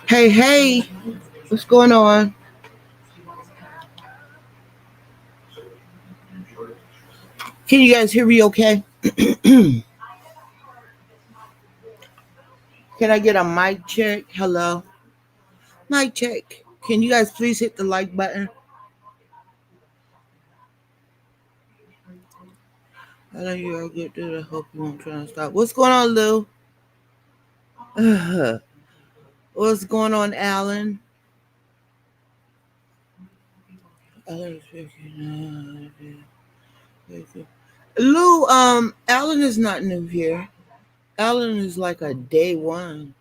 Hey, what's going on? Can you guys hear me okay? Can I get a mic check? Hello? Mic check. Can you guys please hit the like button? I know you are good, dude. I hope you won't try to stop. What's going on, Lou? What's going on, Alan? Lou, Alan is not new here. Alan is like a day one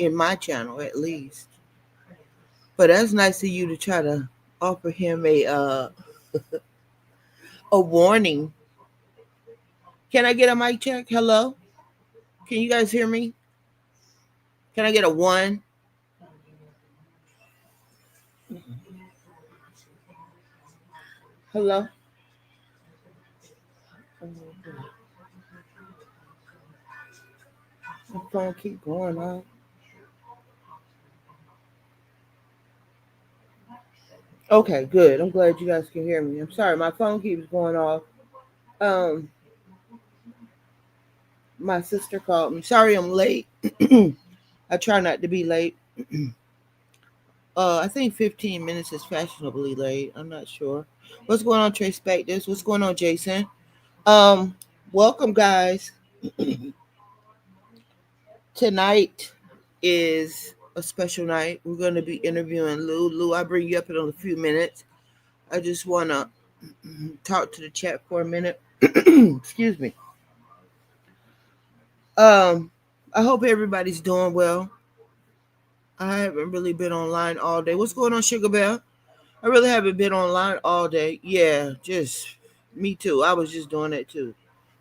in my channel at least. But that's nice of you to try to offer him a warning. Can I get a mic check? Hello? Can you guys hear me? Can I get a one? Hello? My phone keep going on. Okay, good. I'm glad you guys can hear me. I'm sorry, my phone keeps going off. Um, my sister called me. Sorry I'm late. I try not to be late. I think 15 minutes is fashionably late. I'm not sure. What's going on, Trace Spectors? What's going on, Jason? Um, Welcome, guys. Tonight is a special night. We're going to be interviewing Lou. Lou, I'll bring you up in a few minutes. I just want to talk to the chat for a minute. Excuse me. Um, I hope everybody's doing well. I haven't really been online all day. What's going on, Sugar Bear? I really haven't been online all day. Yeah, just me too. I was just doing that too.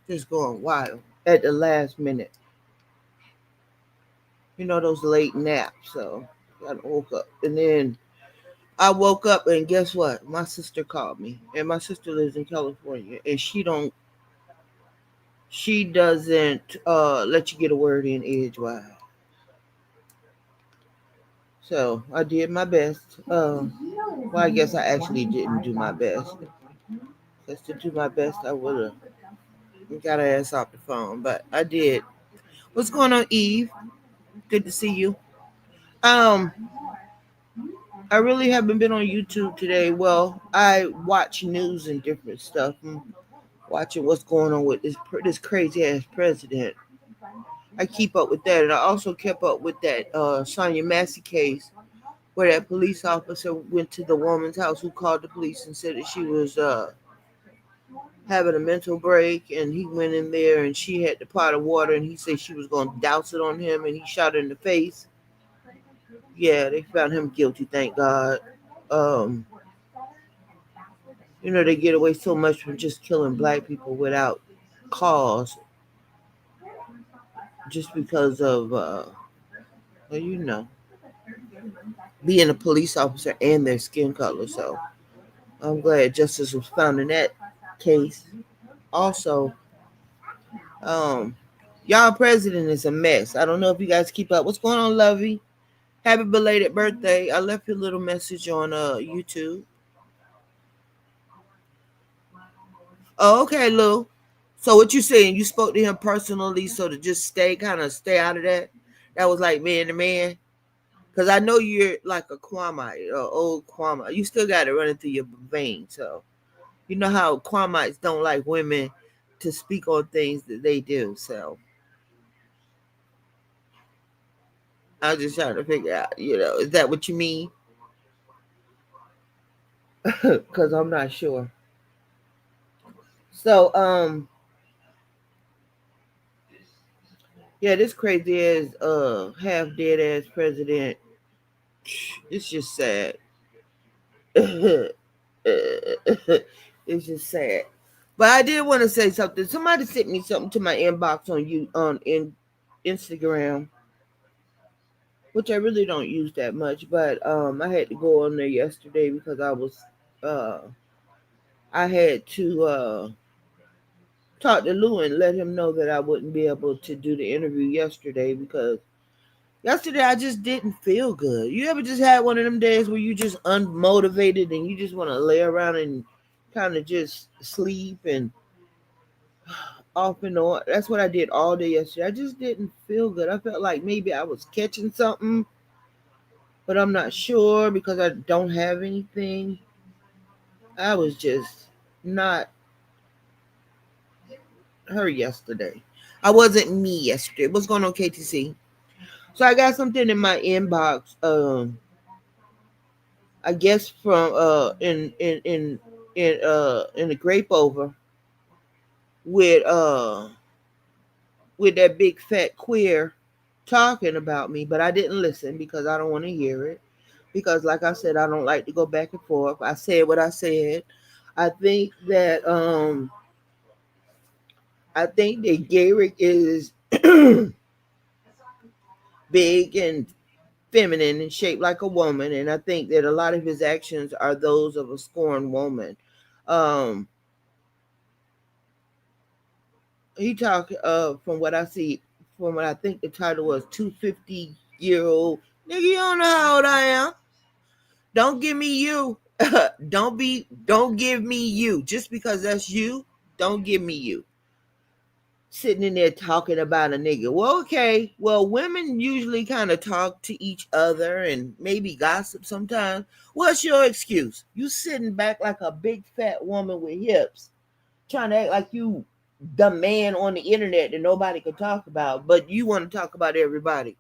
Just going wild at the last minute. You know, those late naps. So I woke up. And then I woke up and guess what? My sister called me. And my sister lives in California. And she doesn't let you get a word in edgewise. So I did my best. Well, I guess I actually didn't do my best. Because to do my best, I would have got her ass off the phone. But I did. What's going on, Eve? Good to see you. Um, I really haven't been on YouTube today. Well, I watch news and different stuff. I'm watching what's going on with this crazy ass president. I keep up with that, and I also kept up with that Sonia Massey case where that police officer went to the woman's house who called the police and said that she was having a mental break, and he went in there and she had the pot of water, and he said she was going to douse it on him, and he shot her in the face. Yeah, they found him guilty, thank God. Um, they get away so much from just killing black people without cause, just because of well, being a police officer and their skin color. So I'm glad justice was found in that case. Also, um, y'all president is a mess. I don't know if you guys keep up. What's going on, Lovey? Happy belated birthday. I left your little message on YouTube. Oh, okay, Lou. So what you saying? You spoke to him personally, so to just stay out of that. That was like man to man. Because I know you're like a Kwamite, or old Kwamite. You still got it running through your veins. So you know how Kwamites don't like women to speak on things that they do. So I was just trying to figure out, is that what you mean? Because I'm not sure. So, yeah, this crazy ass, half dead ass president. It's just sad. It's just sad. But I did want to say something. Somebody sent me something to my inbox on Instagram, which I really don't use that much. But I had to go on there yesterday because I had to talked to Lou and let him know that I wouldn't be able to do the interview yesterday because yesterday I just didn't feel good. You ever just had one of them days where you just unmotivated and you just want to lay around and kind of just sleep and off and on? That's what I did all day yesterday. I just didn't feel good. I felt like maybe I was catching something, but I'm not sure because I don't have anything. I was just not her yesterday. I wasn't me yesterday. What's going on, KTC? So I got something in my inbox. I guess from in the grape over with with that big fat queer talking about me, but I didn't listen because I don't want to hear it. Because like I said, I don't like to go back and forth. I said what I said. I think that Garrick is big and feminine and shaped like a woman, and I think that a lot of his actions are those of a scorned woman. Um, he talked from what I see, from what I think the title was 250-year-old nigga. You don't know how old I am. Don't give me you. Don't give me you. Just because that's you, don't give me you. Sitting in there talking about a nigga. Well, okay. Well, women usually kind of talk to each other and maybe gossip sometimes. What's your excuse? You sitting back like a big fat woman with hips, trying to act like you the man on the internet that nobody can talk about, but you want to talk about everybody.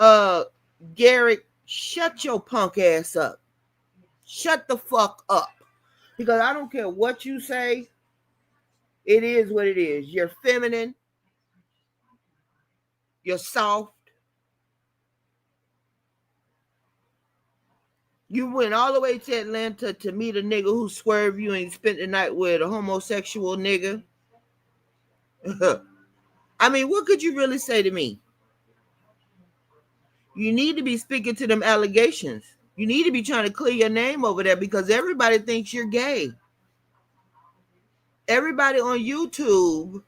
Uh, Garrett, shut your punk ass up. Shut the fuck up. Because I don't care what you say. It is what it is. You're feminine. You're soft. You went all the way to Atlanta to meet a nigga who swerved you and you spent the night with a homosexual nigga. I mean, what could you really say to me? You need to be speaking to them allegations. You need to be trying to clear your name over there because everybody thinks you're gay. Everybody on YouTube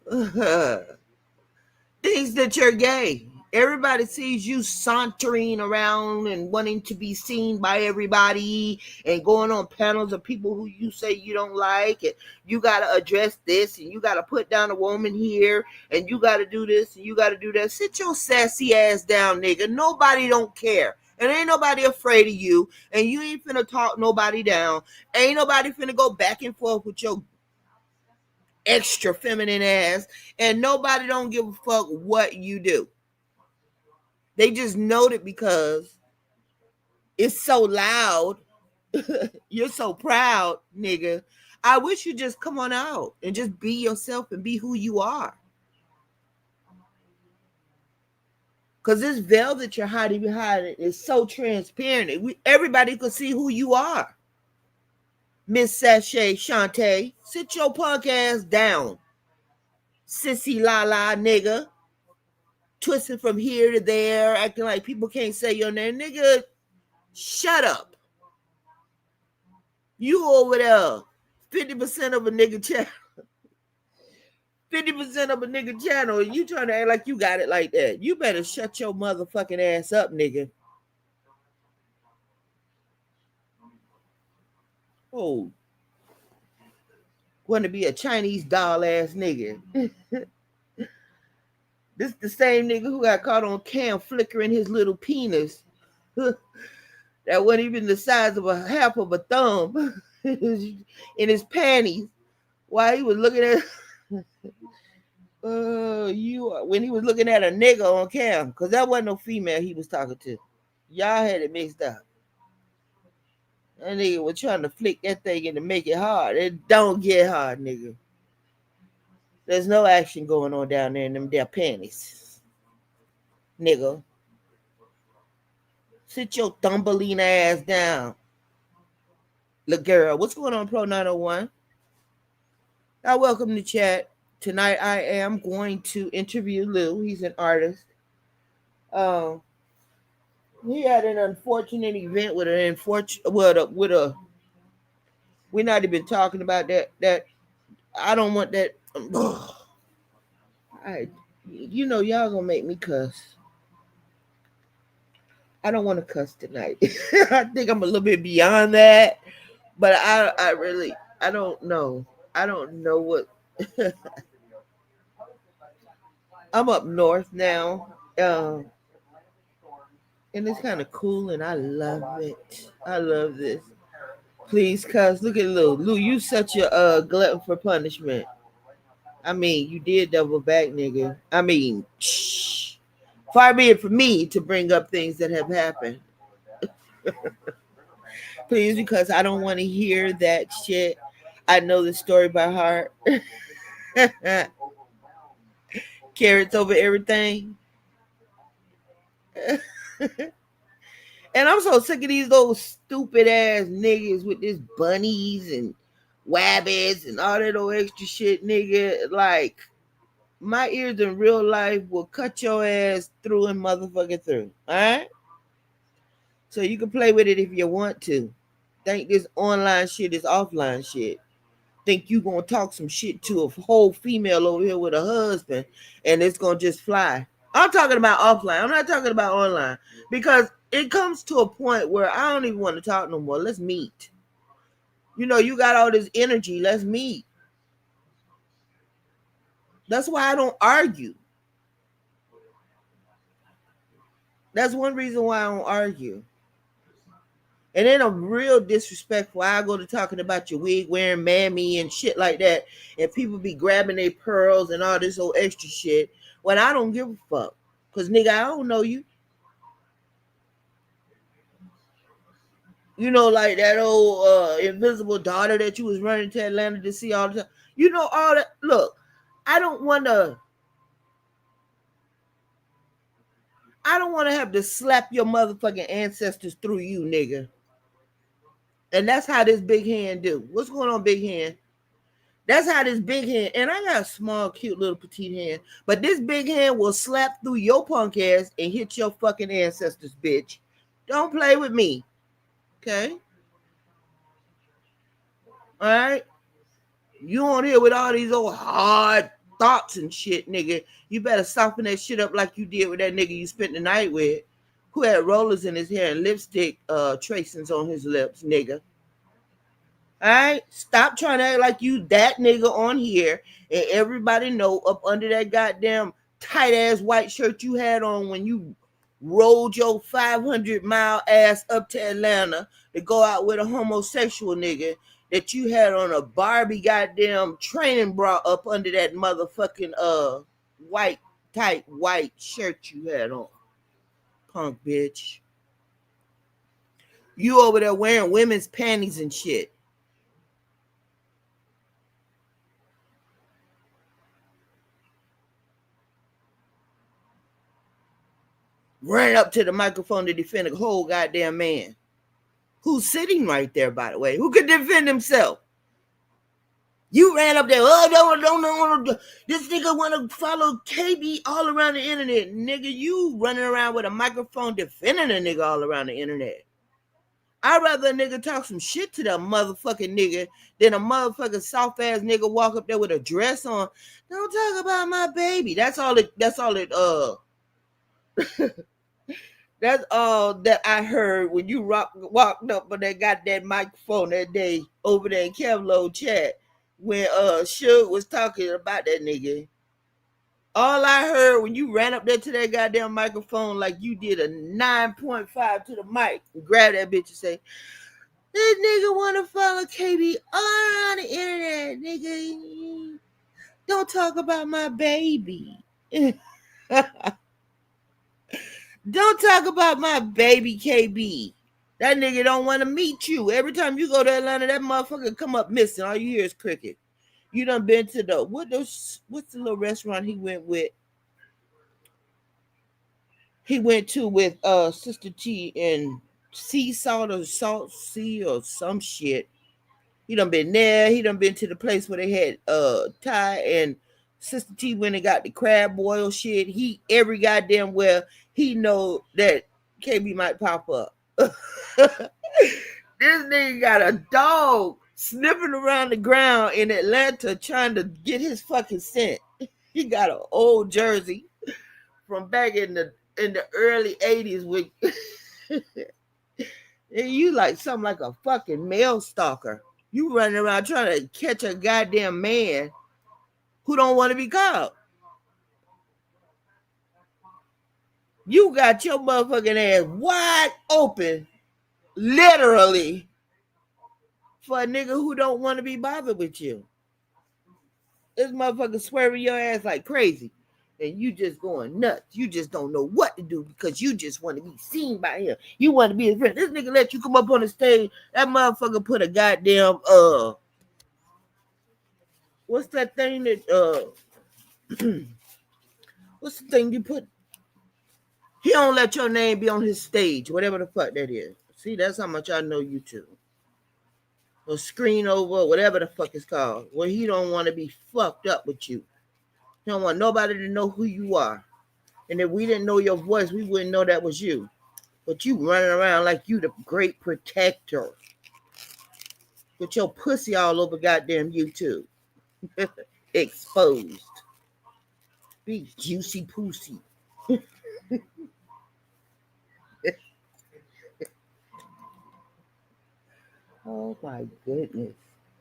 thinks that you're gay. Everybody sees you sauntering around and wanting to be seen by everybody and going on panels of people who you say you don't like. And you got to address this and you got to put down a woman here and you got to do this and you got to do that. Sit your sassy ass down, nigga. Nobody don't care. And ain't nobody afraid of you. And you ain't finna talk nobody down. Ain't nobody finna go back and forth with your extra feminine ass, and nobody don't give a fuck what you do. They just note it because it's so loud. You're so proud, nigga. I wish you just come on out and just be yourself and be who you are. Because this veil that you're hiding behind it is so transparent. Everybody can see who you are. Miss Sashay Shantae, sit your punk ass down. Sissy la la nigga. Twisting from here to there, acting like people can't say your name. Nigga, shut up. You over there, 50% of a nigga channel. 50% of a nigga channel, and you trying to act like you got it like that. You better shut your motherfucking ass up, nigga. Oh, want to be a Chinese doll ass nigga. This the same nigga who got caught on cam flickering his little penis. That wasn't even the size of a half of a thumb in his panties while he was looking at when he was looking at a nigga on cam, because that wasn't no female he was talking to. Y'all had it mixed up. That nigga was trying to flick that thing and to make it hard. It don't get hard, nigga. There's no action going on down there in them damn panties. Nigga. Sit your thumbelina ass down. Look, girl, what's going on, Pro 901? I welcome to chat. Tonight I am going to interview Lou. He's an artist. He had an unfortunate event with we're not even talking about that. I don't want that I, y'all gonna make me cuss. I don't want to cuss tonight. I think I'm a little bit beyond that, but I really, I don't know. I don't know what. I'm up north now, and it's kind of cool, and I love it. I love this. Please, cuz look at Lou. Lou, you such a glutton for punishment. I mean, you did double back, nigga. I mean, shh. Far be it for me to bring up things that have happened. Please, because I don't want to hear that shit. I know the story by heart. Carrots over everything. And I'm so sick of these little stupid ass niggas with this bunnies and wabbits and all that old extra shit, nigga. Like, my ears in real life will cut your ass through and motherfucking through. Alright? So you can play with it if you want to. Think this online shit is offline shit. Think you gonna talk some shit to a whole female over here with a husband and it's gonna just fly. I'm talking about offline. I'm not talking about online. Because it comes to a point where I don't even want to talk no more. Let's meet. You got all this energy. Let's meet. That's why I don't argue. That's one reason why I don't argue. And then I'm real disrespectful. I go to talking about your wig wearing mammy and shit like that. And people be grabbing their pearls and all this old extra shit. When I don't give a fuck. Because, nigga, I don't know you. Like that old invisible daughter that you was running to Atlanta to see all the time. All that. Look, I don't want to have to slap your motherfucking ancestors through you, nigga. And that's how this big hand do. What's going on, big hand? That's how this big hand, and I got a small, cute little petite hand, but this big hand will slap through your punk ass and hit your fucking ancestors, bitch. Don't play with me. Okay? All right? You on here with all these old hard thoughts and shit, nigga. You better soften that shit up like you did with that nigga you spent the night with, who had rollers in his hair and lipstick tracings on his lips, nigga. All right, stop trying to act like you that nigga on here, and everybody know up under that goddamn tight ass white shirt you had on when you rode your 500-mile ass up to Atlanta to go out with a homosexual nigga, that you had on a Barbie goddamn training bra up under that motherfucking white tight white shirt you had on, punk bitch. You over there wearing women's panties and shit. Ran up to the microphone to defend a whole goddamn man who's sitting right there, by the way, who could defend himself. You ran up there, don't, this nigga want to follow KB all around the internet. Nigga, you running around with a microphone defending a nigga all around the internet. I'd rather a nigga talk some shit to that motherfucking nigga than a motherfucking soft ass nigga walk up there with a dress on. Don't talk about my baby. That's all it That's all that I heard when you walked up on that goddamn microphone that day over there in Kevlo chat when Suge was talking about that nigga. All I heard when you ran up there to that goddamn microphone like you did a 9.5 to the mic and grab that bitch and say, this nigga wanna follow KB all around the internet, nigga. Don't talk about my baby. Don't talk about my baby KB. That nigga don't want to meet you. Every time you go to Atlanta, that motherfucker come up missing. All you hear is cricket. You done been to what's the little restaurant he went with? He went to with Sister T and Sea Salt or Salt Sea or some shit. He done been there. He done been to the place where they had Ty and Sister T went and got the crab boil shit. He every goddamn well he know that KB might pop up. This nigga got a dog sniffing around the ground in Atlanta trying to get his fucking scent. He got an old jersey from back in the early 80s with and you like something like a fucking male stalker. You running around trying to catch a goddamn man who don't want to be caught. You got your motherfucking ass wide open, literally, for a nigga who don't want to be bothered with you. This motherfucker swearing your ass like crazy. And you just going nuts. You just don't know what to do because you just want to be seen by him. You want to be his friend. This nigga let you come up on the stage. That motherfucker put a goddamn what's that thing that what's the thing you put? He don't let your name be on his stage, whatever the fuck that is. See, that's how much I know you too. Or screen over, whatever the fuck it's called. Where he don't want to be fucked up with you. He don't want nobody to know who you are. And if we didn't know your voice, we wouldn't know that was you. But you running around like you the great protector. With your pussy all over goddamn YouTube. Exposed. Big juicy pussy. Oh my goodness.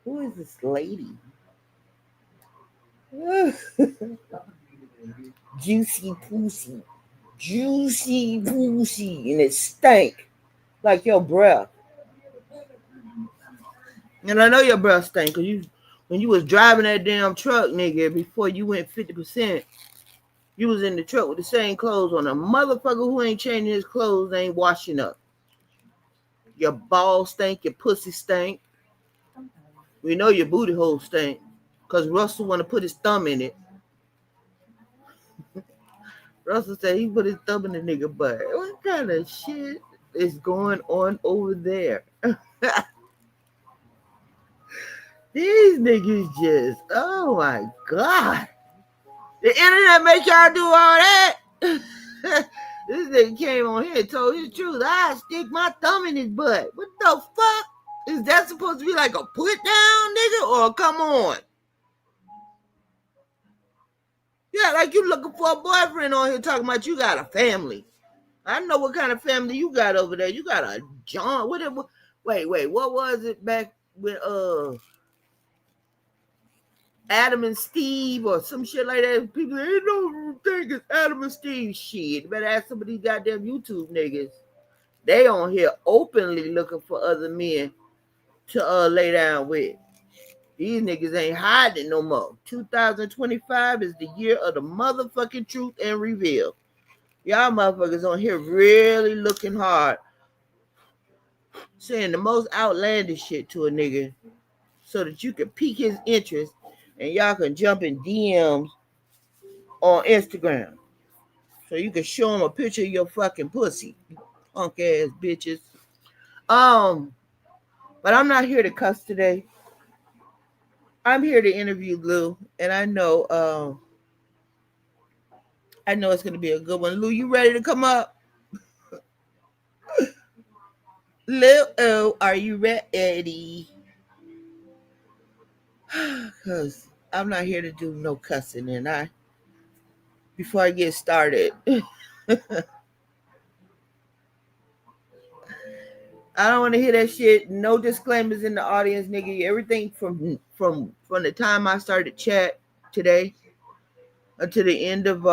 Who is this lady? Juicy pussy. Juicy pussy. And it stank like your breath. And I know your breath stank because when you was driving that damn truck, nigga, before you went 50%, you was in the truck with the same clothes on. A motherfucker who ain't changing his clothes ain't washing up. Your balls stink, your pussy stink. We know your booty hole stink because Russell want to put his thumb in it. Russell said he put his thumb in the nigga butt. What kind of shit is going on over there? These niggas just, oh my God. The internet make y'all do all that? This nigga came on here and told his truth. I stick my thumb in his butt. What the fuck? Is that supposed to be like a put down, nigga? Or come on? Yeah, like you looking for a boyfriend on here talking about you got a family. I know what kind of family you got over there. You got a John. Wait, what was it back with Adam and Steve or some shit like that? People ain't no think it's Adam and Steve shit. You better ask some of these goddamn YouTube niggas. They on here openly looking for other men to lay down with. These niggas ain't hiding no more. 2025 is the year of the motherfucking truth and reveal. Y'all motherfuckers on here really looking hard, saying the most outlandish shit to a nigga so that you can pique his interest and y'all can jump in DMs on Instagram. So you can show him a picture of your fucking pussy. Punk ass bitches. But I'm not here to cuss today. I'm here to interview Lou, and I know it's gonna be a good one. Lou, you ready to come up? Lou, are you ready? Because I'm not here to do no cussing, and before I get started, I don't want to hear that shit. No disclaimers in the audience, nigga. Everything from the time I started chat today until the end of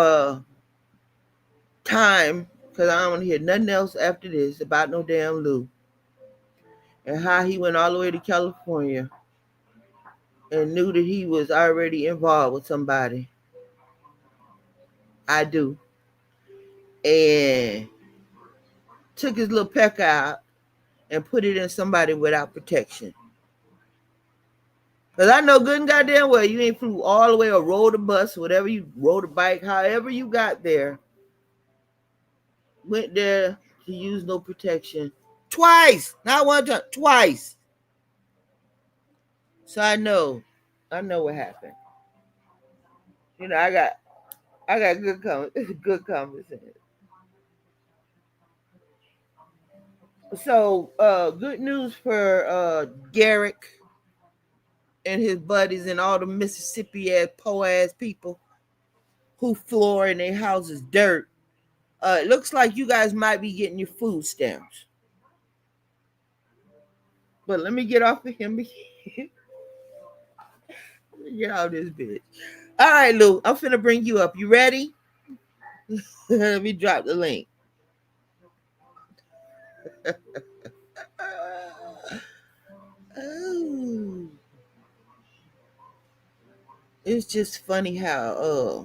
time, because I don't want to hear nothing else after this about no damn Lou and how he went all the way to California and knew that he was already involved with somebody. I do. And took his little peck out and put it in somebody without protection. Because I know good and goddamn well you ain't flew all the way or rode a bus, whatever you rode a bike, however you got there, went there to use no protection. Twice! Not one time, twice. So I know what happened. You know, I got good conversation. So good news for Garrick. and his buddies and all the Mississippi ass po ass people who floor in their houses dirt. It looks like you guys might be getting your food stamps. But let me get off of him. Let me get out of this bitch. All right, Lou, I'm finna bring you up. You ready? Let me drop the link. Oh, it's just funny how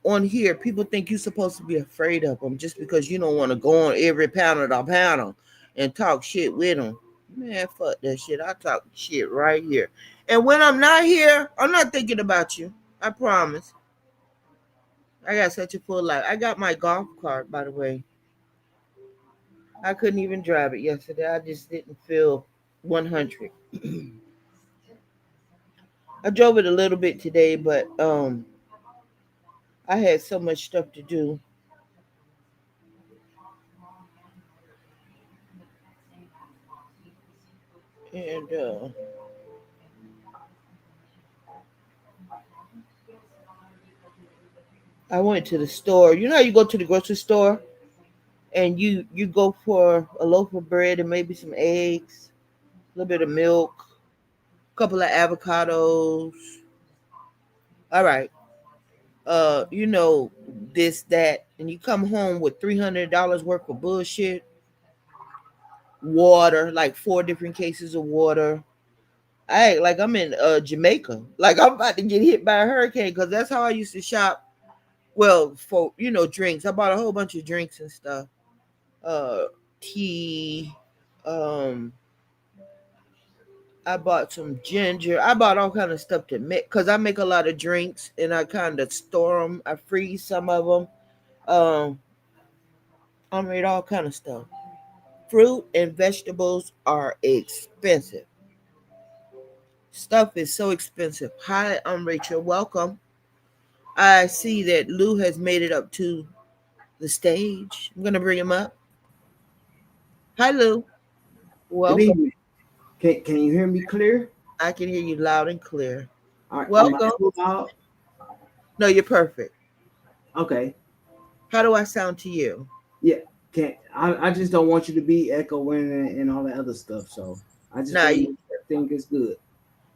on here people think you're supposed to be afraid of them just because you don't want to go on every panel to panel and talk shit with them. Man, fuck that shit. I talk shit right here. And when I'm not here, I'm not thinking about you. I promise. I got such a full life. I got my golf cart, by the way. I couldn't even drive it yesterday. I just didn't feel 100. I drove it a little bit today, but I had so much stuff to do. And I went to the store. You know how you go to the grocery store and you go for a loaf of bread and maybe some eggs, a little bit of milk, a couple of avocados. All right. You know, this, that, and you come home with $300 worth of bullshit, water, like 4 different cases of water. I act like I'm in Jamaica. Like I'm about to get hit by a hurricane because that's how I used to shop. Well, for drinks. I bought a whole bunch of drinks and stuff. Uh Tea. Um I bought some ginger. I bought all kind of stuff to make because I make a lot of drinks and I kind of store them. I freeze some of them. Um, I made all kind of stuff. Fruit and vegetables are expensive. Stuff is so expensive. Hi, I'm Rachel. Welcome. I see that Lou has made it up to the stage. I'm gonna bring him up. Hi, Lou. Good Welcome. evening. Can you hear me clear? I can hear you loud and clear. All right. Am I Welcome. too loud? No, you're perfect. Okay. How do I sound to you? Yeah. I just don't want you to be echoing and all that other stuff. So I just Nah, want to make sure everything is good.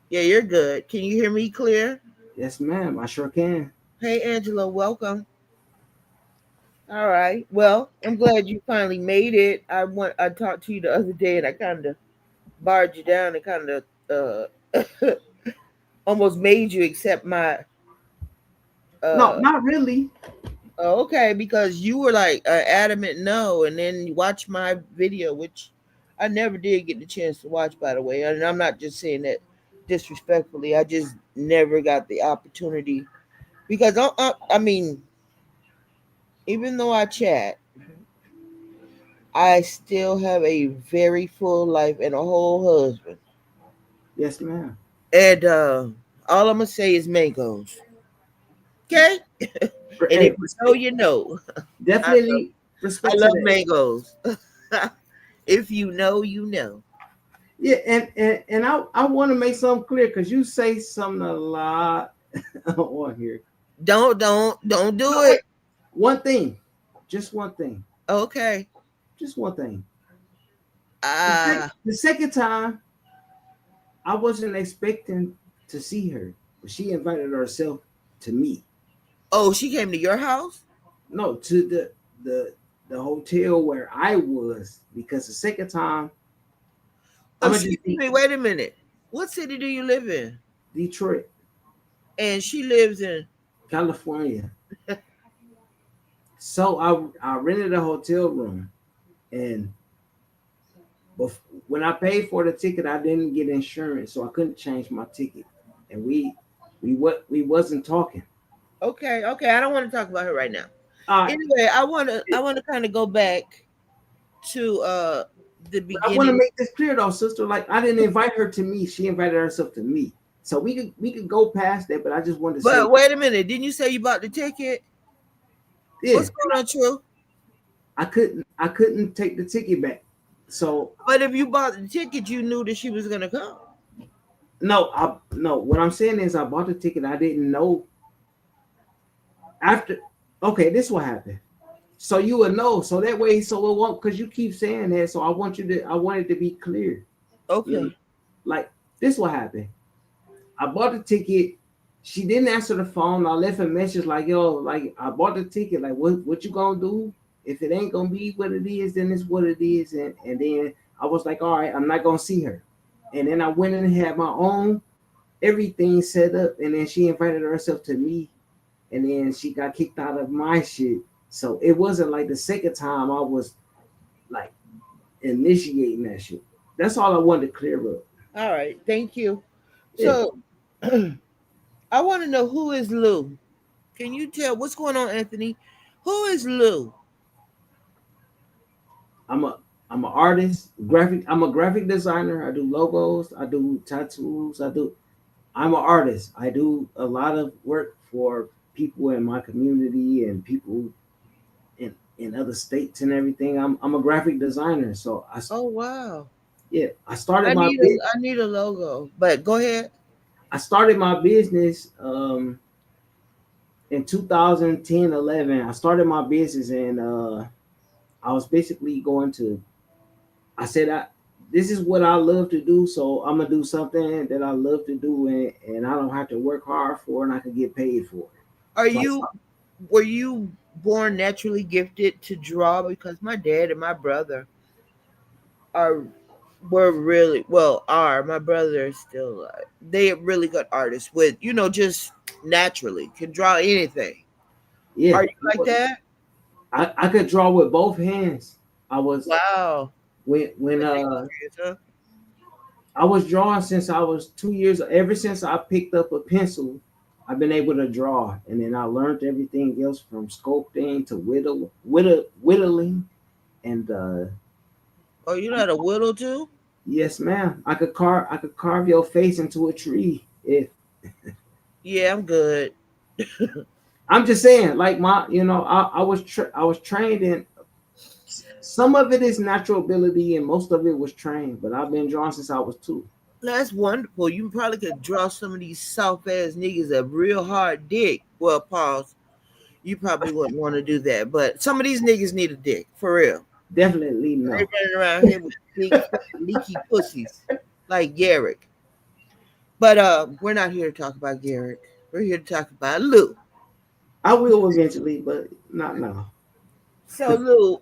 yeah, you're good. Can you hear me clear? Yes, ma'am. I sure can. Hey, Angela, welcome. All right. Well, I'm glad you finally made it. I talked to you the other day and I kind of barred you down and kind of almost made you accept my No, uh not really. okay, because you were like adamant no, and then you watch my video, which I never did get the chance to watch, by the way. And I'm not just saying that disrespectfully. I just never got the opportunity because I mean, even though I chat, I still have a very full life and a whole husband. Yes, ma'am. And all I'm gonna say is mangoes. Okay? And if Hey, you know, you know. I love definitely I respect to love that. mangoes. If you know, you know. Yeah, and I want to make something clear because you say something a lot on here. Don't No, do wait. it. One thing, just one thing, Okay. just one thing. Ah. The second time, I wasn't expecting to see her, but she invited herself to me. Oh, she came to your house? No, to the the hotel where I was because the second time Oh, I'm gonna excuse just be me, wait a minute. What city do you live in? Detroit, And she lives in California. So I rented a hotel room, and when I paid for the ticket, I didn't get insurance, so I couldn't change my ticket, and we wasn't talking. okay, okay. I don't want to talk about her right now. Uh, Anyway, I wanna kind of go back to the but I want to beginning. make this clear though, sister. Like I didn't invite her to me; she invited herself to me. So we could go past that, but I just wanted to say, But wait a minute, didn't you say you bought the ticket? yeah, What's going on, True? I couldn't take the ticket back. So But if you bought the ticket, you knew that she was gonna come. no, I no. What I'm saying is, I bought the ticket. I didn't know after. Okay, this what happened. So you would know. So that way, so it won't, because you keep saying that. So I want you to. I want it to be clear. You know, Okay. like this what happened. I bought the ticket. She didn't answer the phone. I left a message like, "Yo, like I bought the ticket. Like, what you gonna do? If it ain't gonna be what it is, then it's what it is." And then I was like, "All right, I'm not gonna see her." And then I went in and had my own everything set up. And then she invited herself to me. And then she got kicked out of my shit. So it wasn't like the second time I was like initiating that shit. That's all I wanted to clear up. All right. Thank you. Yeah, So I want to know who is Lou. Can you tell what's going on, Anthony? Who is Lou? I'm a I'm an artist, graphic. I'm a graphic designer. I do logos. I do tattoos. I'm an artist. I do a lot of work for people in my community and people in other states and everything. I'm a graphic designer. So Oh wow. yeah, I need a logo. But go ahead. I started my business in 2010, 11. I started my business, and I was basically going to. I said, this is what I love to do, so I'm gonna do something that I love to do, and I don't have to work hard for, it, and I can get paid for it. Are So I you were you born naturally gifted to draw? Because my dad and my brother are were really well are my brother is still alive. They are really good artists with just naturally can draw anything. yeah, Are you like that? I could draw with both hands. I was Wow. when Industrious, huh? I was drawing since I was 2 years. Ever since I picked up a pencil, I've been able to draw, and then I learned everything else from sculpting to whittling, and Oh, you know how to whittle too? yes, ma'am. I could carve your face into a tree. If Yeah, I'm good. I'm just saying, like I was trained in. Some of it is natural ability, and most of it was trained. But I've been drawing since I was two. That's wonderful. You probably could draw some of these soft ass niggas a real hard dick. Well, pause. You probably wouldn't want to do that, but some of these niggas need a dick for real. Definitely They no. running around here with big fucking leaky pussies like Garrick. But we're not here to talk about Garrick. We're here to talk about Lou. I will eventually, but not now. So Lou,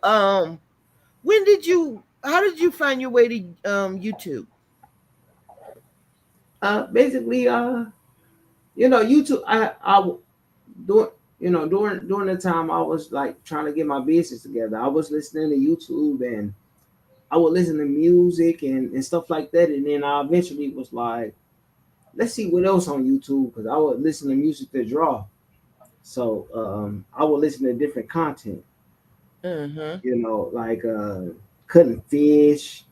when did you? How did you find your way to YouTube? Basically, YouTube. I during during the time I was like trying to get my business together, I was listening to YouTube, and I would listen to music and stuff like that. And then I eventually was like, let's see what else on YouTube, because I would listen to music to draw. So I would listen to different content, Uh-huh. like cutting fish,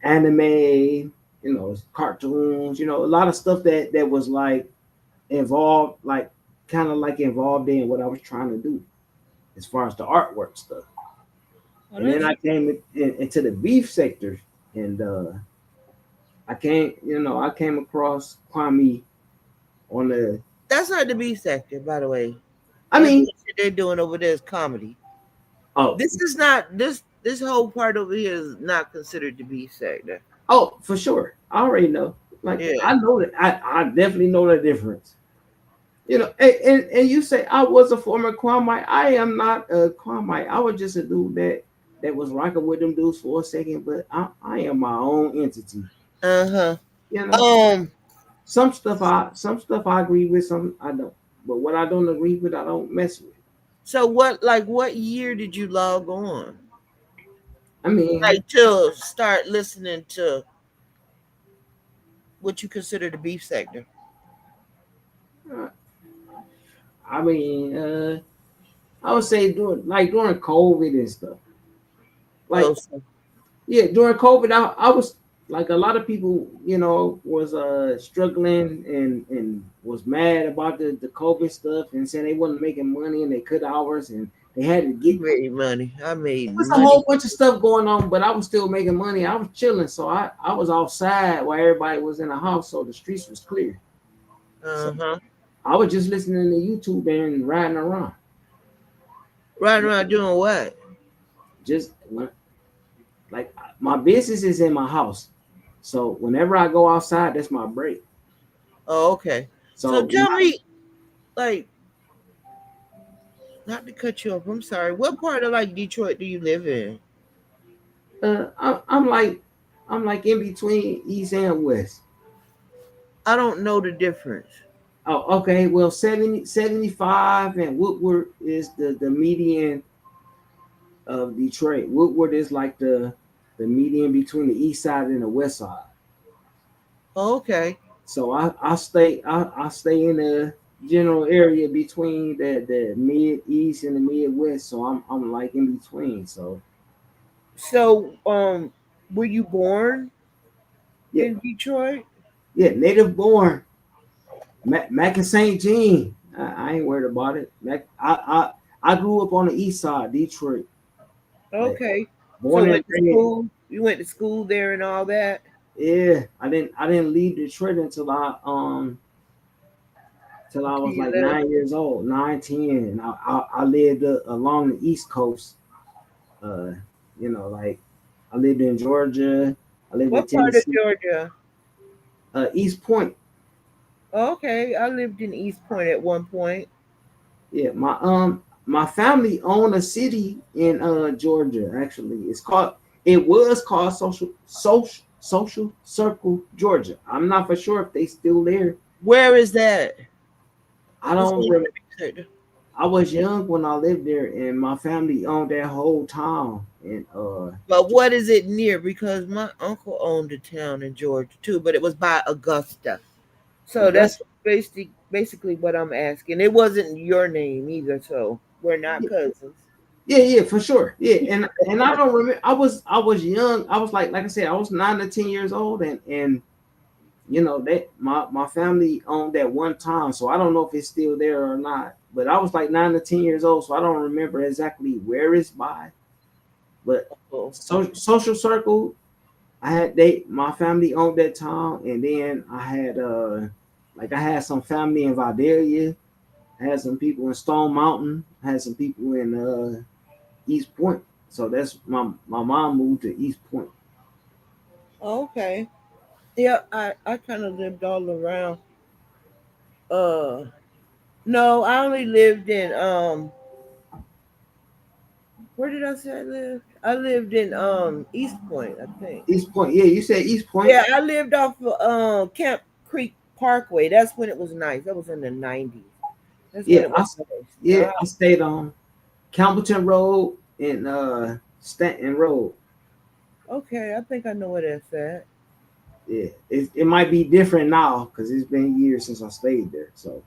anime, cartoons, a lot of stuff that was like involved, like kind of like involved in what I was trying to do as far as the artwork stuff. Oh, And then that's I came into the beef sector, and I came across Kwame on the. that's not the B sector, by the way. I That mean, bullshit they're doing over there is comedy. oh, This is not this whole part over here is not considered the B sector. oh, for sure. I already know. Like Yeah. I know that. I definitely know the difference. And you say I was a former Kwame. I am not a Kwame. I was just a dude that was rocking with them dudes for a second, but I am my own entity. Uh-huh. You know, Um, some stuff I agree with, some I don't. But what I don't agree with, I don't mess with. so what year did you log on? I mean, Like to start listening to what you consider the beef sector? uh, I mean, I would say during COVID and stuff. Oh, Like so, yeah, during COVID, I was. like a lot of people, was struggling and was mad about the COVID stuff and saying they wasn't making money and they cut hours and they had to I get. made money. I It made was a whole money. bunch of stuff going on, but I was still making money. I was chilling, so I was outside while everybody was in the house, so the streets was clear. So Uh huh. I was just listening to YouTube and riding around. Riding around doing what? Just like my business is in my house, so whenever I go outside, that's my break. Oh, okay. So So tell me, like, not to cut you off. I'm sorry. What part of like Detroit do you live in? I'm like in between east and west. I don't know the difference. Oh, okay. Well, 75 and Woodward is the median of Detroit. Woodward is like the median between the east side and the west side. Oh, okay. So I stay in the general area between the mid east and the midwest. So I'm like in between. So So, were you born yeah, in Detroit? yeah, native born. Mac and St. Jean. I ain't worried about it. I grew up on the east side, Detroit. Like Okay. So born and went to bred. school. You went to school there and all that. Yeah, I didn't leave Detroit until I Until was you like left. 9 years old, 9, 10. And I lived along the East Coast. Uh, like I lived in Georgia. I lived in What part of Tennessee. Georgia? East Point. Okay, I lived in East Point at one point. Yeah, my family owned a city in Georgia. Actually, it was called Social Circle, Georgia. I'm not for sure if they still there. Where is that? I It's don't in remember. Detroit. I was young when I lived there, and my family owned that whole town. And But what is it near? Because my uncle owned a town in Georgia too, but it was by Augusta. So that's Augusta. basically what I'm asking. It wasn't your name either, so we're not Yeah, cousins. yeah, for sure. Yeah, and I don't remember. I was young. I was like I said, I was 9 to 10 years old, and that my family owned that one town, so I don't know if it's still there or not. But I was like 9 to 10 years old, so I don't remember exactly where it's by. But Oh, social circle, my family owned that town, and then I had some family in Vidalia, I had some people in Stone Mountain, I had some people in East Point. So that's my mom moved to East Point. okay. Yeah, I kind of lived all around. Uh, no, I only lived in where did I say I lived? I lived in East Point, I think. East Point, yeah, you said East Point. Yeah, I lived off of Camp Creek Parkway. That's when it was nice. That was in the 90s. That's when Yeah, it was nice. yeah, I stayed on Campbellton Road and Stanton Road. Okay, I think I know where that's at. Yeah, it might be different now because it's been years since I stayed there. So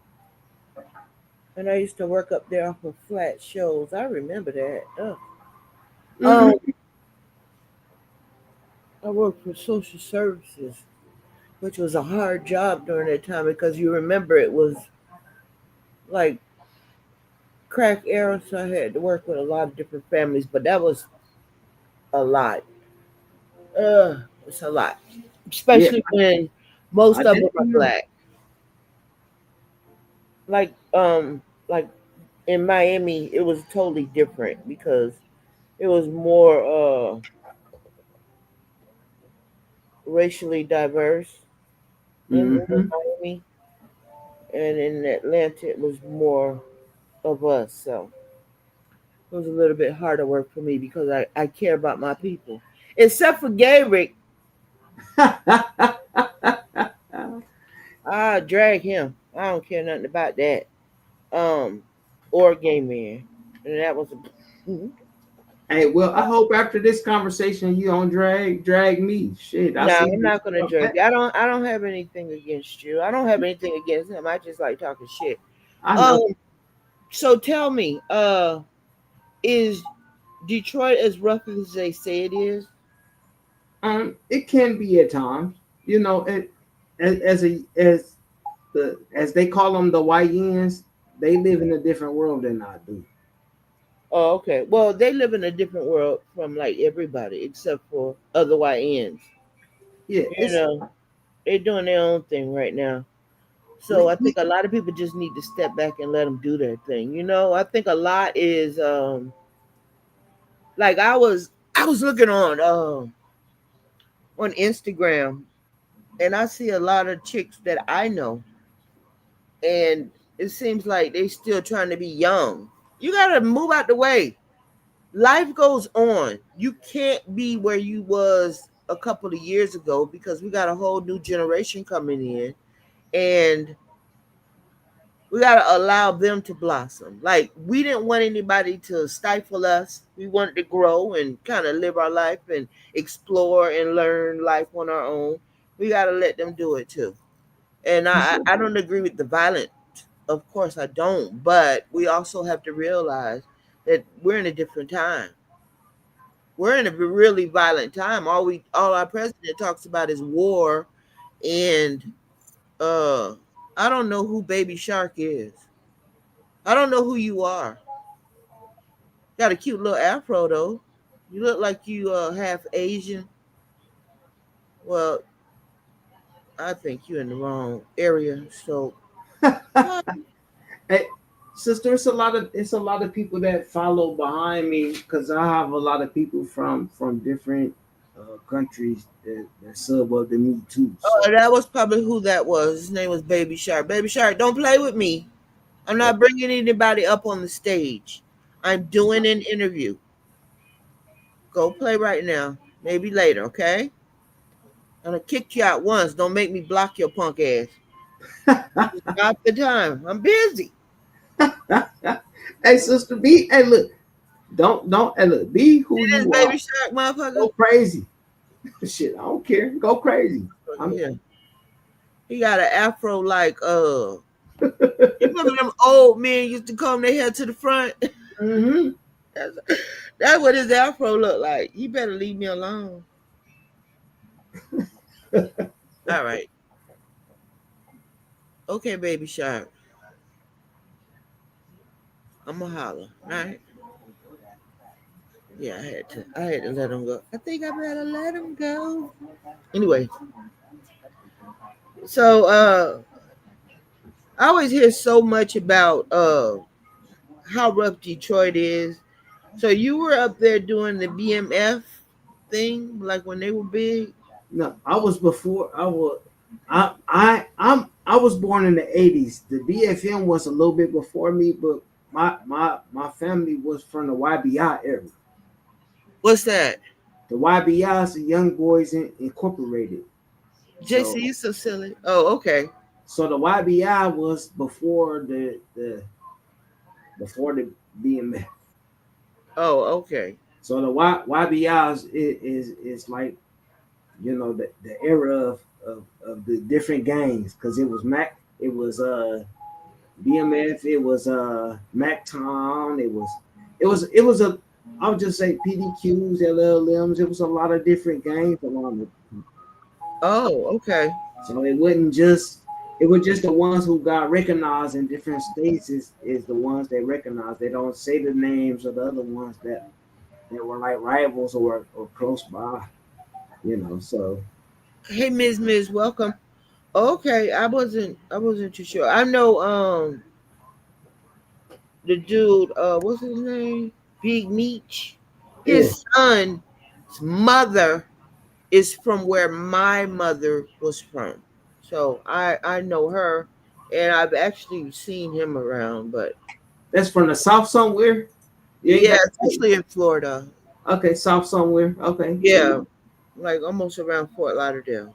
And I used to work up there off of flat shows. I remember that. hmm Um, I worked for social services, which was a hard job during that time because you remember it was like crack era, so I had to work with a lot of different families, but that was a lot. It's a lot, yeah, especially when most I of them didn't are know. black. Like like in Miami, it was totally different because it was more racially diverse in Hmm Miami, and in Atlanta, it was more of us. So it was a little bit harder work for me because I care about my people, except for Gabrick. I drag him. I don't care nothing about that. Um, or gay man, and that was a. Hey, well, I hope after this conversation you don't drag me. Shit, I No, see I'm you not gonna come drag back. you. I don't have anything against you. I don't have anything against him. I just like talking shit. I Um, know. so tell me, is Detroit as rough as they say it is? It can be at times. You know, as they call them, the YNs, they live in a different world than I do. Oh, okay. Well, they live in a different world from like everybody except for other YNs. Yeah, You know, they're doing their own thing right now. So I think a lot of people just need to step back and let them do their thing. I think a lot is like I was looking on Instagram, and I see a lot of chicks that I know, and it seems like they still trying to be young. You gotta move out the way. Life goes on. You can't be where you was a couple of years ago because we got a whole new generation coming in, and we got to allow them to blossom. Like, we didn't want anybody to stifle us. We wanted to grow and kind of live our life and explore and learn life on our own. We got to let them do it too. And I don't agree with the violent. Of course, I don't. But we also have to realize that we're in a different time. We're in a really violent time. All our president talks about is war, and uh I don't know who Baby Shark is. I don't know who you are. Got a cute little afro though. You look like you half Asian. Well, I think you're in the wrong area. So, uh, Hey, sister, it's a lot of people that follow behind me because I have a lot of people from different countries that sub up to me too. So that was probably who that was. His name was Baby Shark. Baby Shark, don't play with me. I'm yeah. not bringing anybody up on the stage. I'm doing an interview. Go play right now. Maybe later, okay? I'm gonna kick you out once. Don't make me block your punk ass. Just stop the time. I'm busy. Hey, sister, be hey look, don't hey look, be who See this you are. Baby Shark motherfucker? Go crazy. Shit, I don't care. Go crazy. I'm Yeah. He got an afro like you remember them old men used to comb their hair to the front? hmm that's, that's what his afro looked like. You better leave me alone. All right. Okay, Baby Shark. I'm gonna holler. All right. Yeah, I had to let him go. I think I better let him go. Anyway, so I always hear so much about how rough Detroit is. So you were up there doing the BMF thing, like when they were big. No, I was before I was I was born in the 80s. The BFM was a little bit before me, but my family was from the YBI era. What's that? The YBI is the Young Boys Incorporated. JC, So you so silly. Oh, okay. so the YBI was before the BMF. Oh, okay. So the YBI is like, the era of the different gangs, because it was Mac, it was BMF, it was MacTown, it was a, I would just say PDQs, LLMs. It was a lot of different gangs around it. Oh, okay. So it was just the ones who got recognized in different states is the ones they recognize. They don't say the names of the other ones that were like rivals or close by. So Hey, Miss, welcome. Okay, I wasn't too sure. I know the dude, what's his name? Big Meech. yeah, His son's mother is from where my mother was from. So I know her, and I've actually seen him around, but that's from the south somewhere. You ain't yeah, got especially in Florida. okay, south somewhere. Okay, yeah, Yeah, like almost around Fort Lauderdale.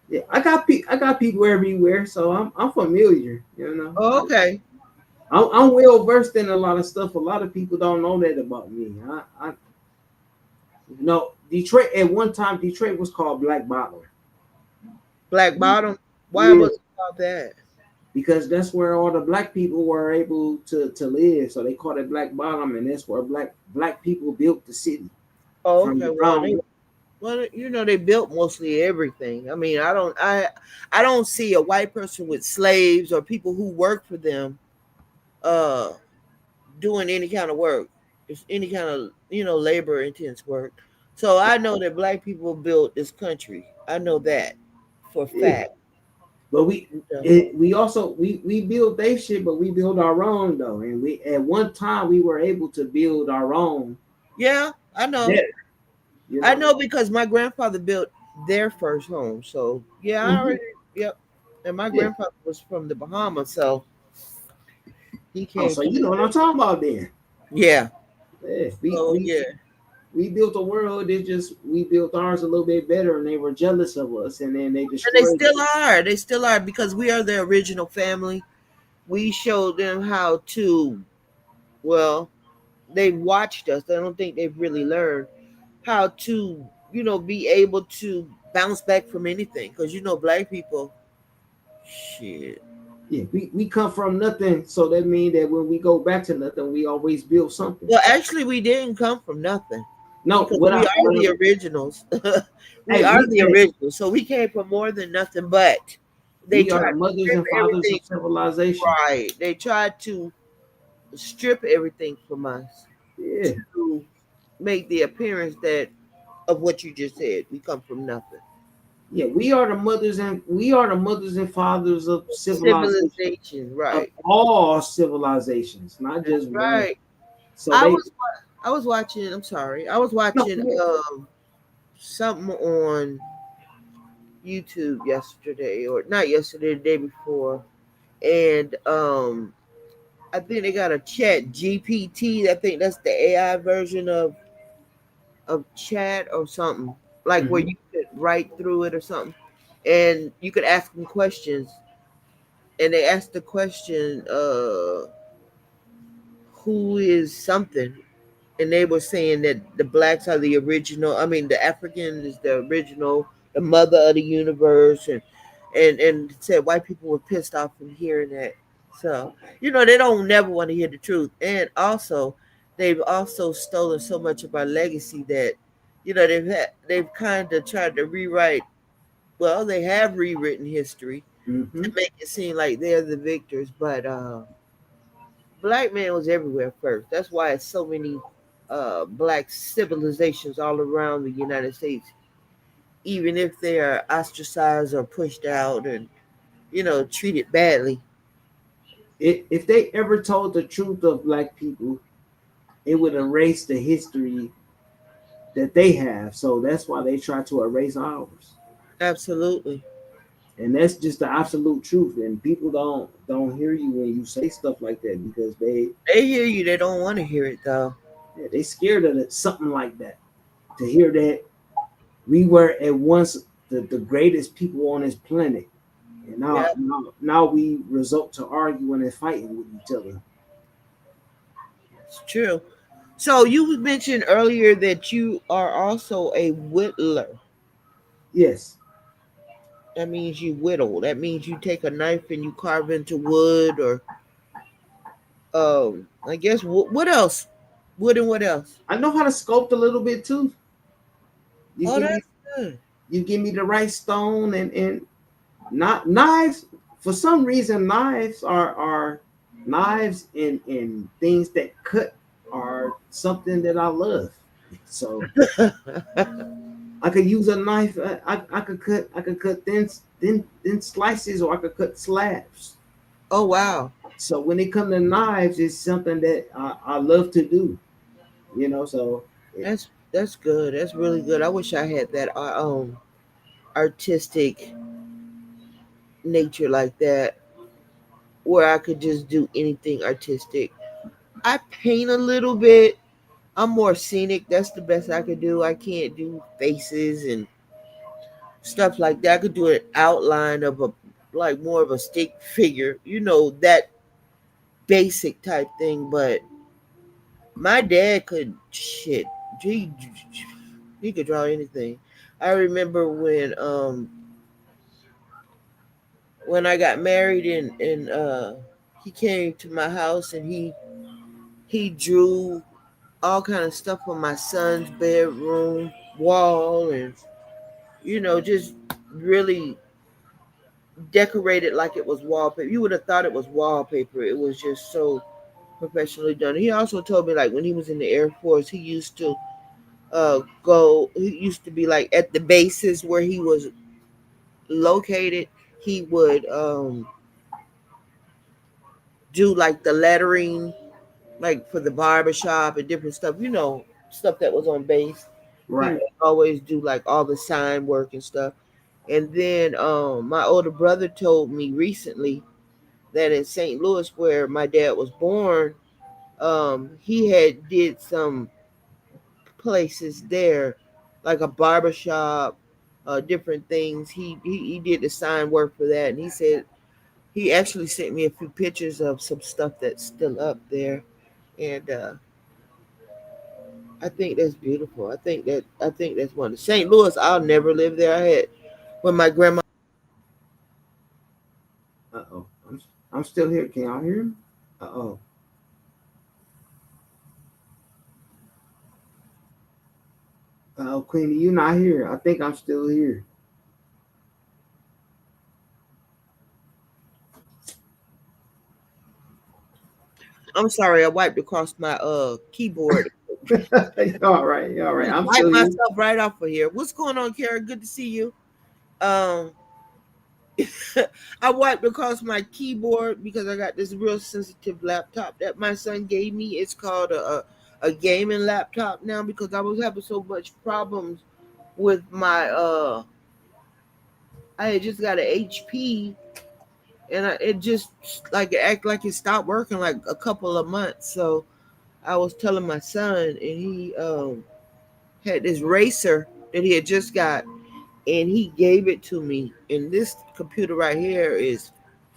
yeah. I got people everywhere, so I'm familiar. Oh, okay. I'm well versed in a lot of stuff. A lot of people don't know that about me. Detroit at one time. Detroit was called Black Bottom. Black Bottom. Why Yeah, was it called that? because that's where all the black people were able to live. So they called it Black Bottom, and that's where black people built the city Oh, from okay. the Well, ground. Well, they built mostly everything. I mean, I don't see a white person with slaves or people who work for them uh doing any kind of work. It's any kind of, labor intense work. So I know that black people built this country. I know that for a Yeah. fact. But So, we also we build they shit, but we build our own though. And we at one time we were able to build our own yeah, I know. better, you I know. know because my grandfather built their first home. So yeah, I Hmm. already, yep. And my Yeah. grandfather was from the Bahamas, so he Oh, came so to you the know what I'm talking about then. Yeah. Yeah. So yeah. We built a world. They just we built ours a little bit better, and they were jealous of us, and then they And they destroyed it. still are. They still are because we are the original family. We showed them how to, well, they watched us. I don't think they've really learned how to, be able to bounce back from anything. Because, black people, shit. Yeah, we come from nothing, so that means that when we go back to nothing, we always build something. Well, actually, we didn't come from nothing No, because we are the originals. We hey, are the originals. So we came from more than nothing, but they we are tried the to mothers strip and fathers everything. of civilization. Right. They tried to strip everything from us Yeah, to make the appearance that of what you just said. We come from nothing. yeah, we are the mothers and fathers of civilization, Civilization, of right? all civilizations, not That's just one. right. So I they was I was watching. I'm sorry. I was no, watching something on YouTube yesterday, or not yesterday, the day before, and I think they got a Chat GPT. I think that's the AI version of chat or something, like where mhm. you could write through it or something, and you could ask them questions, and they asked the question, who is something, and they were saying that the blacks are the original. I mean, the African is the original, the mother of the universe, and said white people were pissed off from hearing that. So they don't never want to hear the truth, and also they've also stolen so much of our legacy that they've kind of tried to rewrite. Well, they have rewritten history to Mhm. make it seem like they're the victors, but black man was everywhere first. That's why it's so many black civilizations all around the United States, even if they are ostracized or pushed out and treated badly. If they ever told the truth of black people, it would erase the history that they have. So that's why they try to erase ours. Absolutely, And that's just the absolute truth. And people don't hear you when you say stuff like that because they hear you. They don't want to hear it though. yeah, they scared of it, something like that. To hear that we were at once the greatest people on this planet, and Yeah, now we result to arguing and fighting with each other. it's true. So you mentioned earlier that you are also a whittler. Yes, That means you whittle. That means you take a knife and you carve into wood, or I guess what else? Wood and what else? I know how to sculpt a little bit too. You Oh, give me that's good. you give me the right stone and not knives. For some reason, knives are knives and things that cut are something that I love. So I could use a knife. I could cut thin slices, or I could cut slabs. Oh wow, So when it comes to knives, it's something that I love to do. So that's good. That's really good. I wish I had that artistic nature like that, where I could just do anything artistic. I paint a little bit. I'm more scenic. That's the best I could do. I can't do faces and stuff like that. I could do an outline of a, like, more of a stick figure, that basic type thing. But my dad could, shit. He, he could draw anything. I remember when I got married, and he came to my house, and he drew all kind of stuff on my son's bedroom wall, and just really decorated like it was wallpaper. You would have thought it was wallpaper. It was just so professionally done. He also told me like when he was in the Air Force, he used to go. He used to be like at the bases where he was located. He would do like the lettering, like for the barbershop and different stuff. Stuff that was on base. He would Right. always do like all the sign work and stuff. And then my older brother told me recently that in St. Louis, where my dad was born, he had did some places there, like a barbershop, different things. He did the sign work for that, and he said he actually sent me a few pictures of some stuff that's still up there, and I think that's beautiful. I think that's one. St. Louis, I'll never live there. I had when my grandma. Uh-oh. I'm still here. Can y'all hear me? Uh-oh. Uh-oh, Queenie, you not here. I think I'm still here. I'm sorry, I wiped across my keyboard. You all right. You all right. Just I'm wipe still here. myself right off of here. What's going on, Kara? Good to see you. Um, I wiped across my keyboard because I got this real sensitive laptop that my son gave me. It's called a gaming laptop now because I was having so much problems with my I had just got an HP, and it just like it act like it stopped working like a couple of months. So I was telling my son, and he had this racer that he had just got, and he gave it to me. And this computer right here is,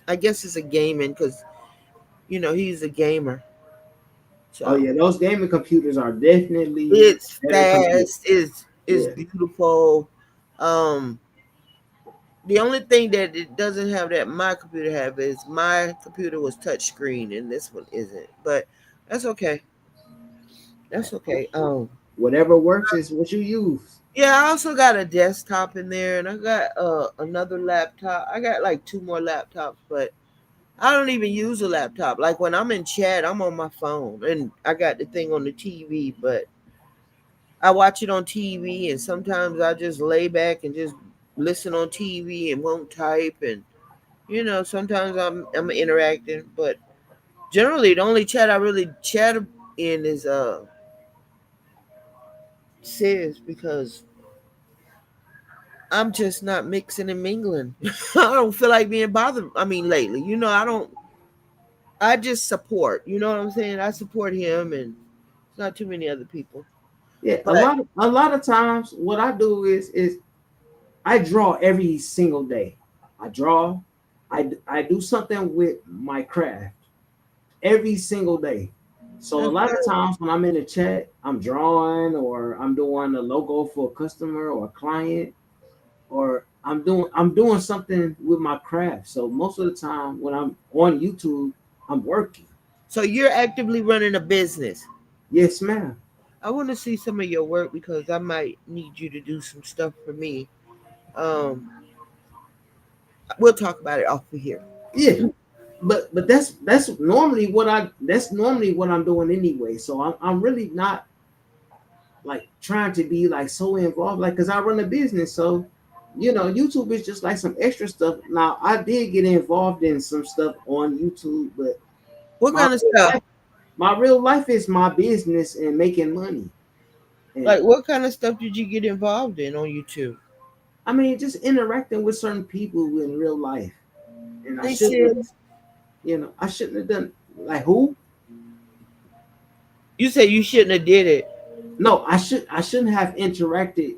I guess, it's a gaming because he's a gamer. Oh So yeah, those gaming computers are definitely it's better computers. fast. It's Yeah. beautiful. Um, the only thing that it doesn't have that my computer have is my computer was touch screen and this one isn't. But that's okay. That's okay. Whatever works is what you use. Yeah, I also got a desktop in there, and I got another laptop. I got like two more laptops, but I don't even use a laptop. Like when I'm in chat, I'm on my phone, and I got the thing on the TV. But I watch it on TV, and sometimes I just lay back and just listen on TV and won't type. And sometimes I'm interacting, but generally the only chat I really chat in is sis because I'm just not mixing and mingling. I don't feel like being bothered. I mean, lately, I don't. I just support. You know what I'm saying? I support him, and it's not too many other people. Yeah, But a lot of times what I do is I draw every single day. I draw. I do something with my craft every single day. So a that's lot of good. times when I'm in the chat, I'm drawing or I'm doing a logo for a customer or a client or I'm doing something with my craft. So most of the time when I'm on YouTube, I'm working. So you're actively running a business. Yes, ma'am. I want to see some of your work because I might need you to do some stuff for me. Um, we'll talk about it off of here. Yeah, but that's normally what I'm doing anyway. So I'm really not like trying to be like so involved, like because I run a business. So YouTube is just like some extra stuff. Now I did get involved in some stuff on YouTube, but What my kind of real stuff? life, my real life is my business and making money. And Like, what kind of stuff did you get involved in on YouTube? I mean, just interacting with certain people in real life. And I Hey, shouldn't have, sis. I shouldn't have done like who? You said you shouldn't have did it. No, I shouldn't have interacted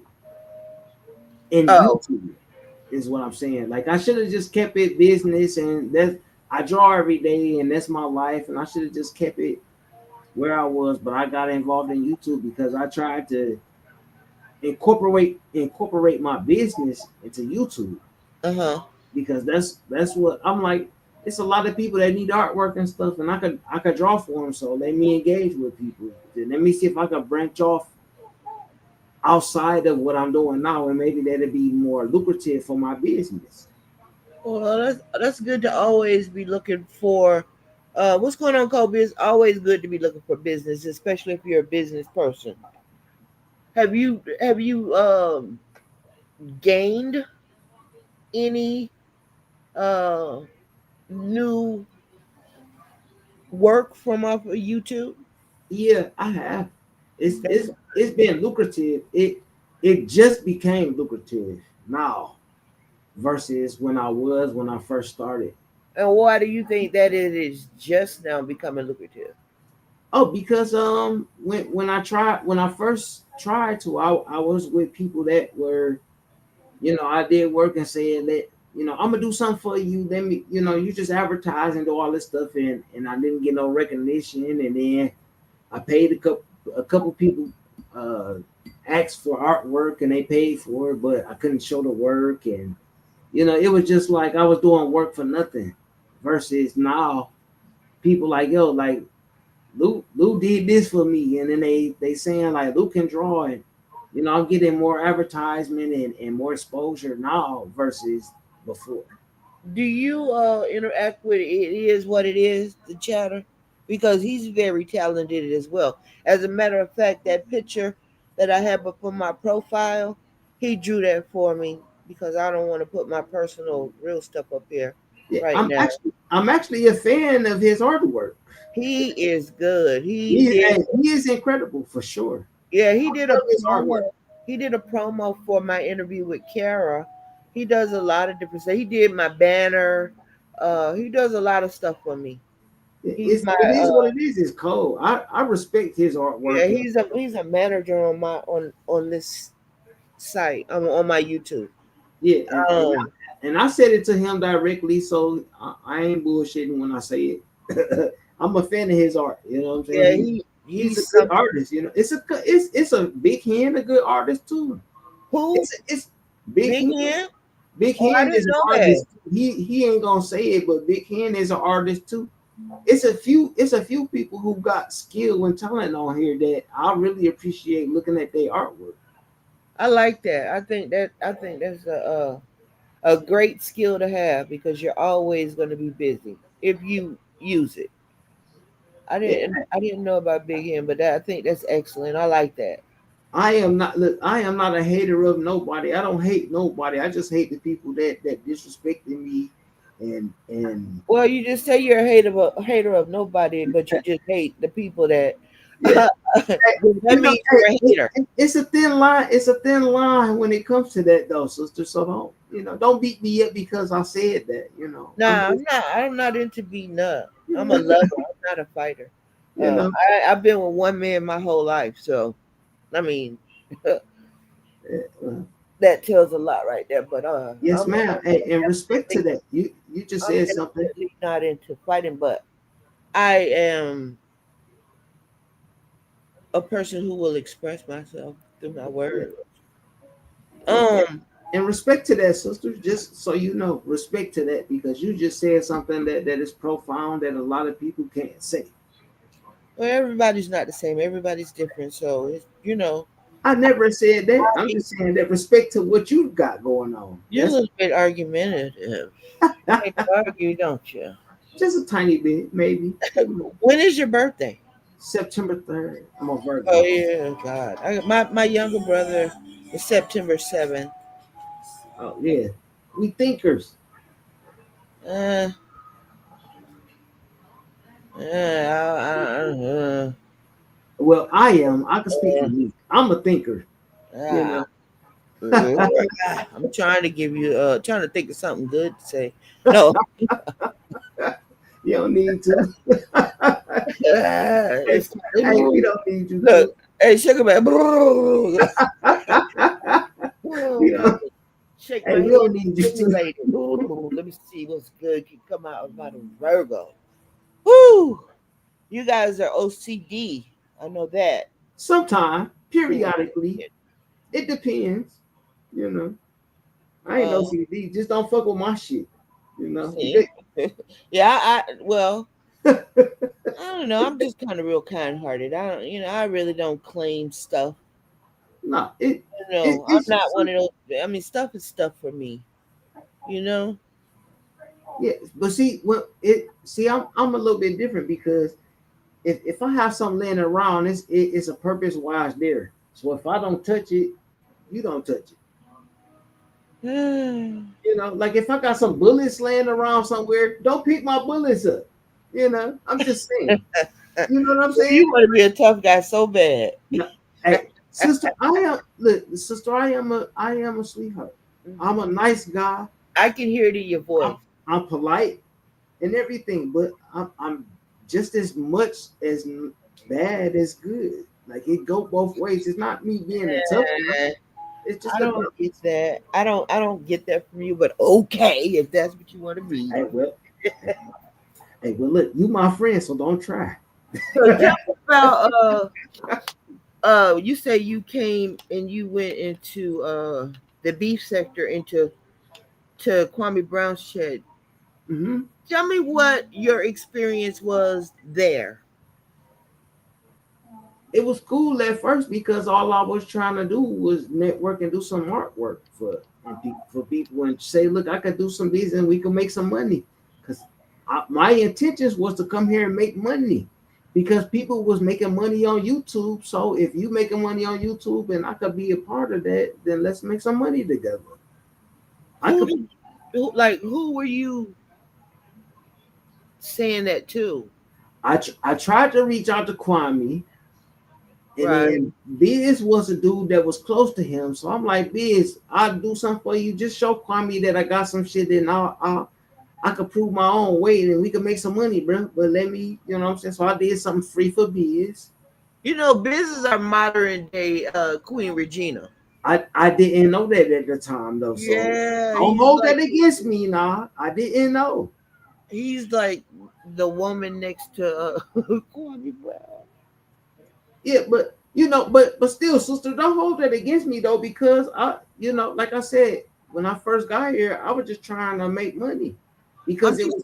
in Oh, YouTube is what I'm saying. Like I should have just kept it business and that I draw every day and that's my life and I should have just kept it where I was, but I got involved in YouTube because I tried to incorporate my business into YouTube uh huh. because that's what I'm like. It's a lot of people that need artwork and stuff, and I could draw for them. So let me engage with people. Let me see if I can branch off outside of what I'm doing now, and maybe that'd be more lucrative for my business. Well, that's good to always be looking for. What's going on, Kobe? It's always good to be looking for business, especially if you're a business person. Have you gained any uh new work from off of YouTube? Yeah, I have. It's That's, it's it's been lucrative. It just became lucrative now versus when I first started. and why do you think that it is just now becoming lucrative? Oh, because when I first tried to, I was with people that were, I did work and said that, I'm gonna do something for you. Let me, you just advertise and do all this stuff, and I didn't get no recognition, and then I paid a couple people uh asked for artwork and they paid for it, but I couldn't show the work, and it was just like I was doing work for nothing. Versus now, people like, yo, like Lou did this for me, and then they saying like Lou can draw, and I'm getting more advertisement and more exposure now versus before. Do you interact with it is what it is, the chatter? Because he's very talented as well. As a matter of fact, that picture that I have up on my profile, he drew that for me because I don't want to put my personal real stuff up here Yeah, right I'm now. actually I'm actually a fan of his artwork. He is good. He is incredible for sure. Yeah, I love his artwork. he did a promo for my interview with Kara. He does a lot of different stuff. He did my banner. He does a lot of stuff for me. He's my It is what it is. It's cold. I respect his yeah, artwork. he's a manager on my on this site. On my YouTube. Yeah, Um and I said it to him directly, so I ain't bullshitting when I say it. I'm a fan of his art. You know what I'm saying? yeah, He's a he's good something. artist. It's a big hand, a good artist too. Who? It's big Big hand. Hand? Big Oh, I hand is didn't an know that. artist. He ain't gonna say it, but big hand is an artist too. It's a few people who got skill and talent on here that I really appreciate looking at their artwork. I like that. I think that's a great skill to have because you're always going to be busy if you use it. Yeah, I didn't know about Big Hand, but I think that's excellent. I like that. I am not a hater of nobody. I don't hate nobody. I just hate the people that disrespected me and Well, you just say you're a hater of nobody, but you just hate the people that. yeah. Well, that means you're a Hey, hater. it's a thin line. It's a thin line when it comes to that, though, sister. So don't beat me up because I said that. I'm Nah, I'm just, not. I'm not into beating up. I'm a lover. I'm not a fighter. you know. I've been with one man my whole life, so I mean uh, that tells a lot right there. But yes, ma'am. And respect to definitely, that. You just I'm said something. definitely not into fighting, but I am a person who will express myself through my Yeah. words. And, Um, and respect to that, sister. Just so you know, respect to that because you just said something that is profound that a lot of people can't say. well, everybody's not the same. Everybody's different. So it's I never said that. I'm just saying that respect to what you got going on. you're a That's little bit argumentative. You like to argue, don't you? just a tiny bit, maybe. When is your birthday? September 3rd. I'm a Oh Virgo. yeah, God. My younger brother is September 7th. Oh yeah, we thinkers. Uh, uh, Well, I am. I can speak for me. I'm a thinker. You uh, know. I'm trying to give you trying to think of something good to say. No, You don't need to. Hey, it's hey, we don't need you look. to. Hey, sugar man. We don't. Shake Hey, my we head, don't need you to. stimulate it. Let me see what's good can come out of my Virgo. Woo! You guys are OCD. I know that. Sometime, Hmm. periodically, it depends. You know, I ain't no Uh, CD. Just don't fuck with my shit. You know. see, yeah. Well, I don't know. I'm just kind of real kind hearted. I don't, I really don't claim stuff. No, it, No, I'm it's not one of those. I mean, stuff is stuff for me. You know. yeah. But see, I'm a little bit different because if I have something laying around, it's a purpose why it's there. So if I don't touch it, you don't touch it. So Like if I got some bullets laying around somewhere, don't pick my bullets up. I'm just saying. You know what I'm saying? you want to be a tough guy so bad. No, hey, sister, sister, I am a sweetheart. I'm a nice guy. I can hear it in your I'm, voice. I'm polite and everything, but I'm just as much as bad as good. Like it go both ways. It's not me being a tough guy. Eh, It's just I a don't get balance. that. I don't get that from you. But okay, if that's what you want to be. Hey, well, hey, well, look, you my friend, so don't try. So tell me about you say you came and you went into the beef sector into to Kwame Brown's shed. hmm Tell me what your experience was there. It was cool at first because all I was trying to do was network and do some artwork for people and say, look, I could do some of these and we can make some money. Because my intentions was to come here and make money because people was making money on YouTube. So if you making money on YouTube and I could be a part of that, then let's make some money together. I Who could. did who were you saying that to? I tried to reach out to Kwame. And Right. then Biz was a dude that was close to him. So I'm like, Biz, I'll do something for you. Just show Kwame that I got some shit and I could prove my own weight and we could make some money, bro. But let me, you know what I'm saying? So I did something free for Biz. You know, business are modern day Queen Regina. I didn't know that at the time though. So Yeah, don't hold that against me, nah. I didn't know. he's like the woman next to Kwame Brown. Yeah, but but still, sister, don't hold that against me though, because like I said, when I first got here, I was just trying to make money I'm because it just was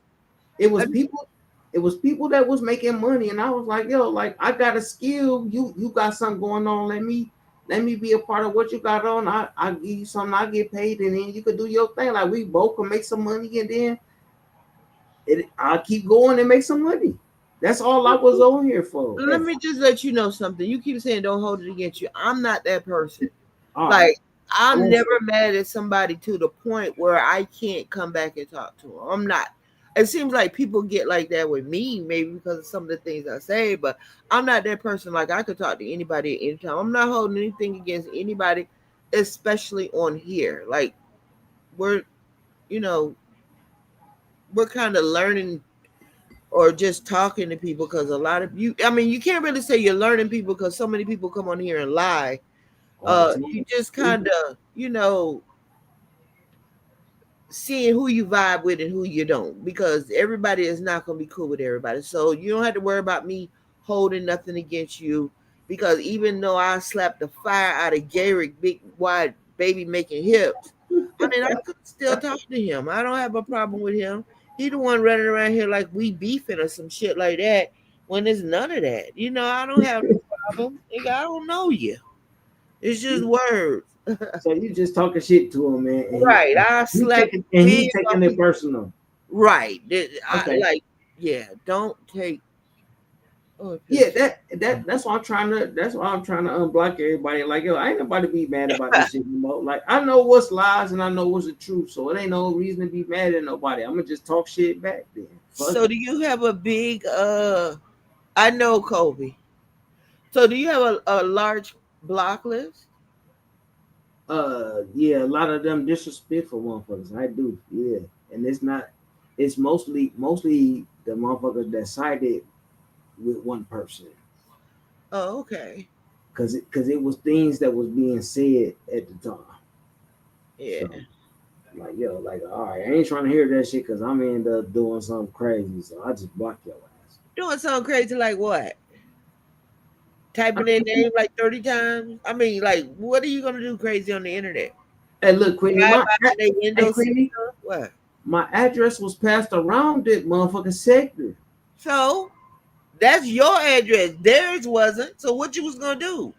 it was I'm, people it was people that was making money, and I was like, yo, like I got a skill, you got something going on, let me be a part of what you got on. I give you something, I get paid, and then you could do your thing. Like we both can make some money, and then I'll keep going and make some money. That's all I was on here for. let me just let you know something. You keep saying don't hold it against you. I'm not that person. All right, Like I I'm won't never say mad at somebody to the point where I can't come back and talk to them. I'm not. It seems like people get like that with me, maybe because of some of the things I say, but I'm not that person. Like I could talk to anybody at any time. I'm not holding anything against anybody, especially on here. Like we're, you know, we're kind of learning or just talking to people because a lot of you. I mean, you can't really say you're learning people because so many people come on here and lie. all the You time. just kind of, seeing who you vibe with and who you don't because everybody is not going to be cool with everybody. So you don't have to worry about me holding nothing against you because even though I slapped the fire out of Garrick, big wide baby making hips, I mean, I could still talk to him. I don't have a problem with him. He the one running around here like we beefing or some shit like that when there's none of that. I don't have no problem. Nigga, I don't know you. It's just words. So you just talking shit to him, man, and Right. I he slap taking and he big on taking it people. personal. Right. I Okay, like, yeah, don't take oh it yeah, pisses that's why I'm trying to unblock everybody. Like, yo, I ain't nobody be mad about this shit no more. Like, I know what's lies and I know what's the truth, so it ain't no reason to be mad at nobody. I'm gonna just talk shit back then. Fuck So do you have a big I know Kobe. So do you have a large block list? yeah, a lot of them disrespectful motherfuckers. I do, yeah, and it's not. It's mostly the motherfuckers that sided with one person. Oh, okay. Cause it was things that was being said at the time. Yeah. So like yo, like all right, I ain't trying to hear that shit because I'm gonna end up doing something crazy. So I just block your ass. Doing something crazy like what? I Typing in mean, name like 30 times? I mean, like, what are you gonna do crazy on the internet? hey, look, Queenie, Drive by their hey windows? Queenie, What? my address was passed around that motherfucking sector. So that's your address. Theirs wasn't. So what you was gonna do?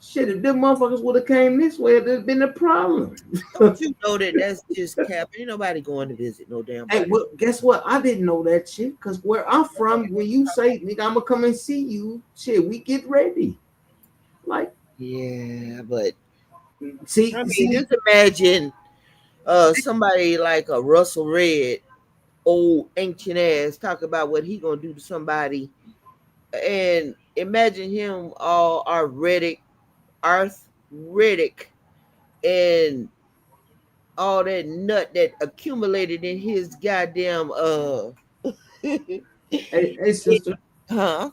Shit, if them motherfuckers would have came this way, there'd been a problem. Don't you know that that's just cap? Ain't nobody going to visit no damn Hey, body. well, guess what? I didn't know that shit. Cause where I'm from, when you say, nigga, I'm gonna come and see you, shit, we get ready. Like, Yeah, but see, I mean, see, just imagine somebody like a Russell Red, old ancient ass, talk about what he gonna do to somebody, and imagine him all arthritic, and all that nut that accumulated in his goddamn hey, sister, huh?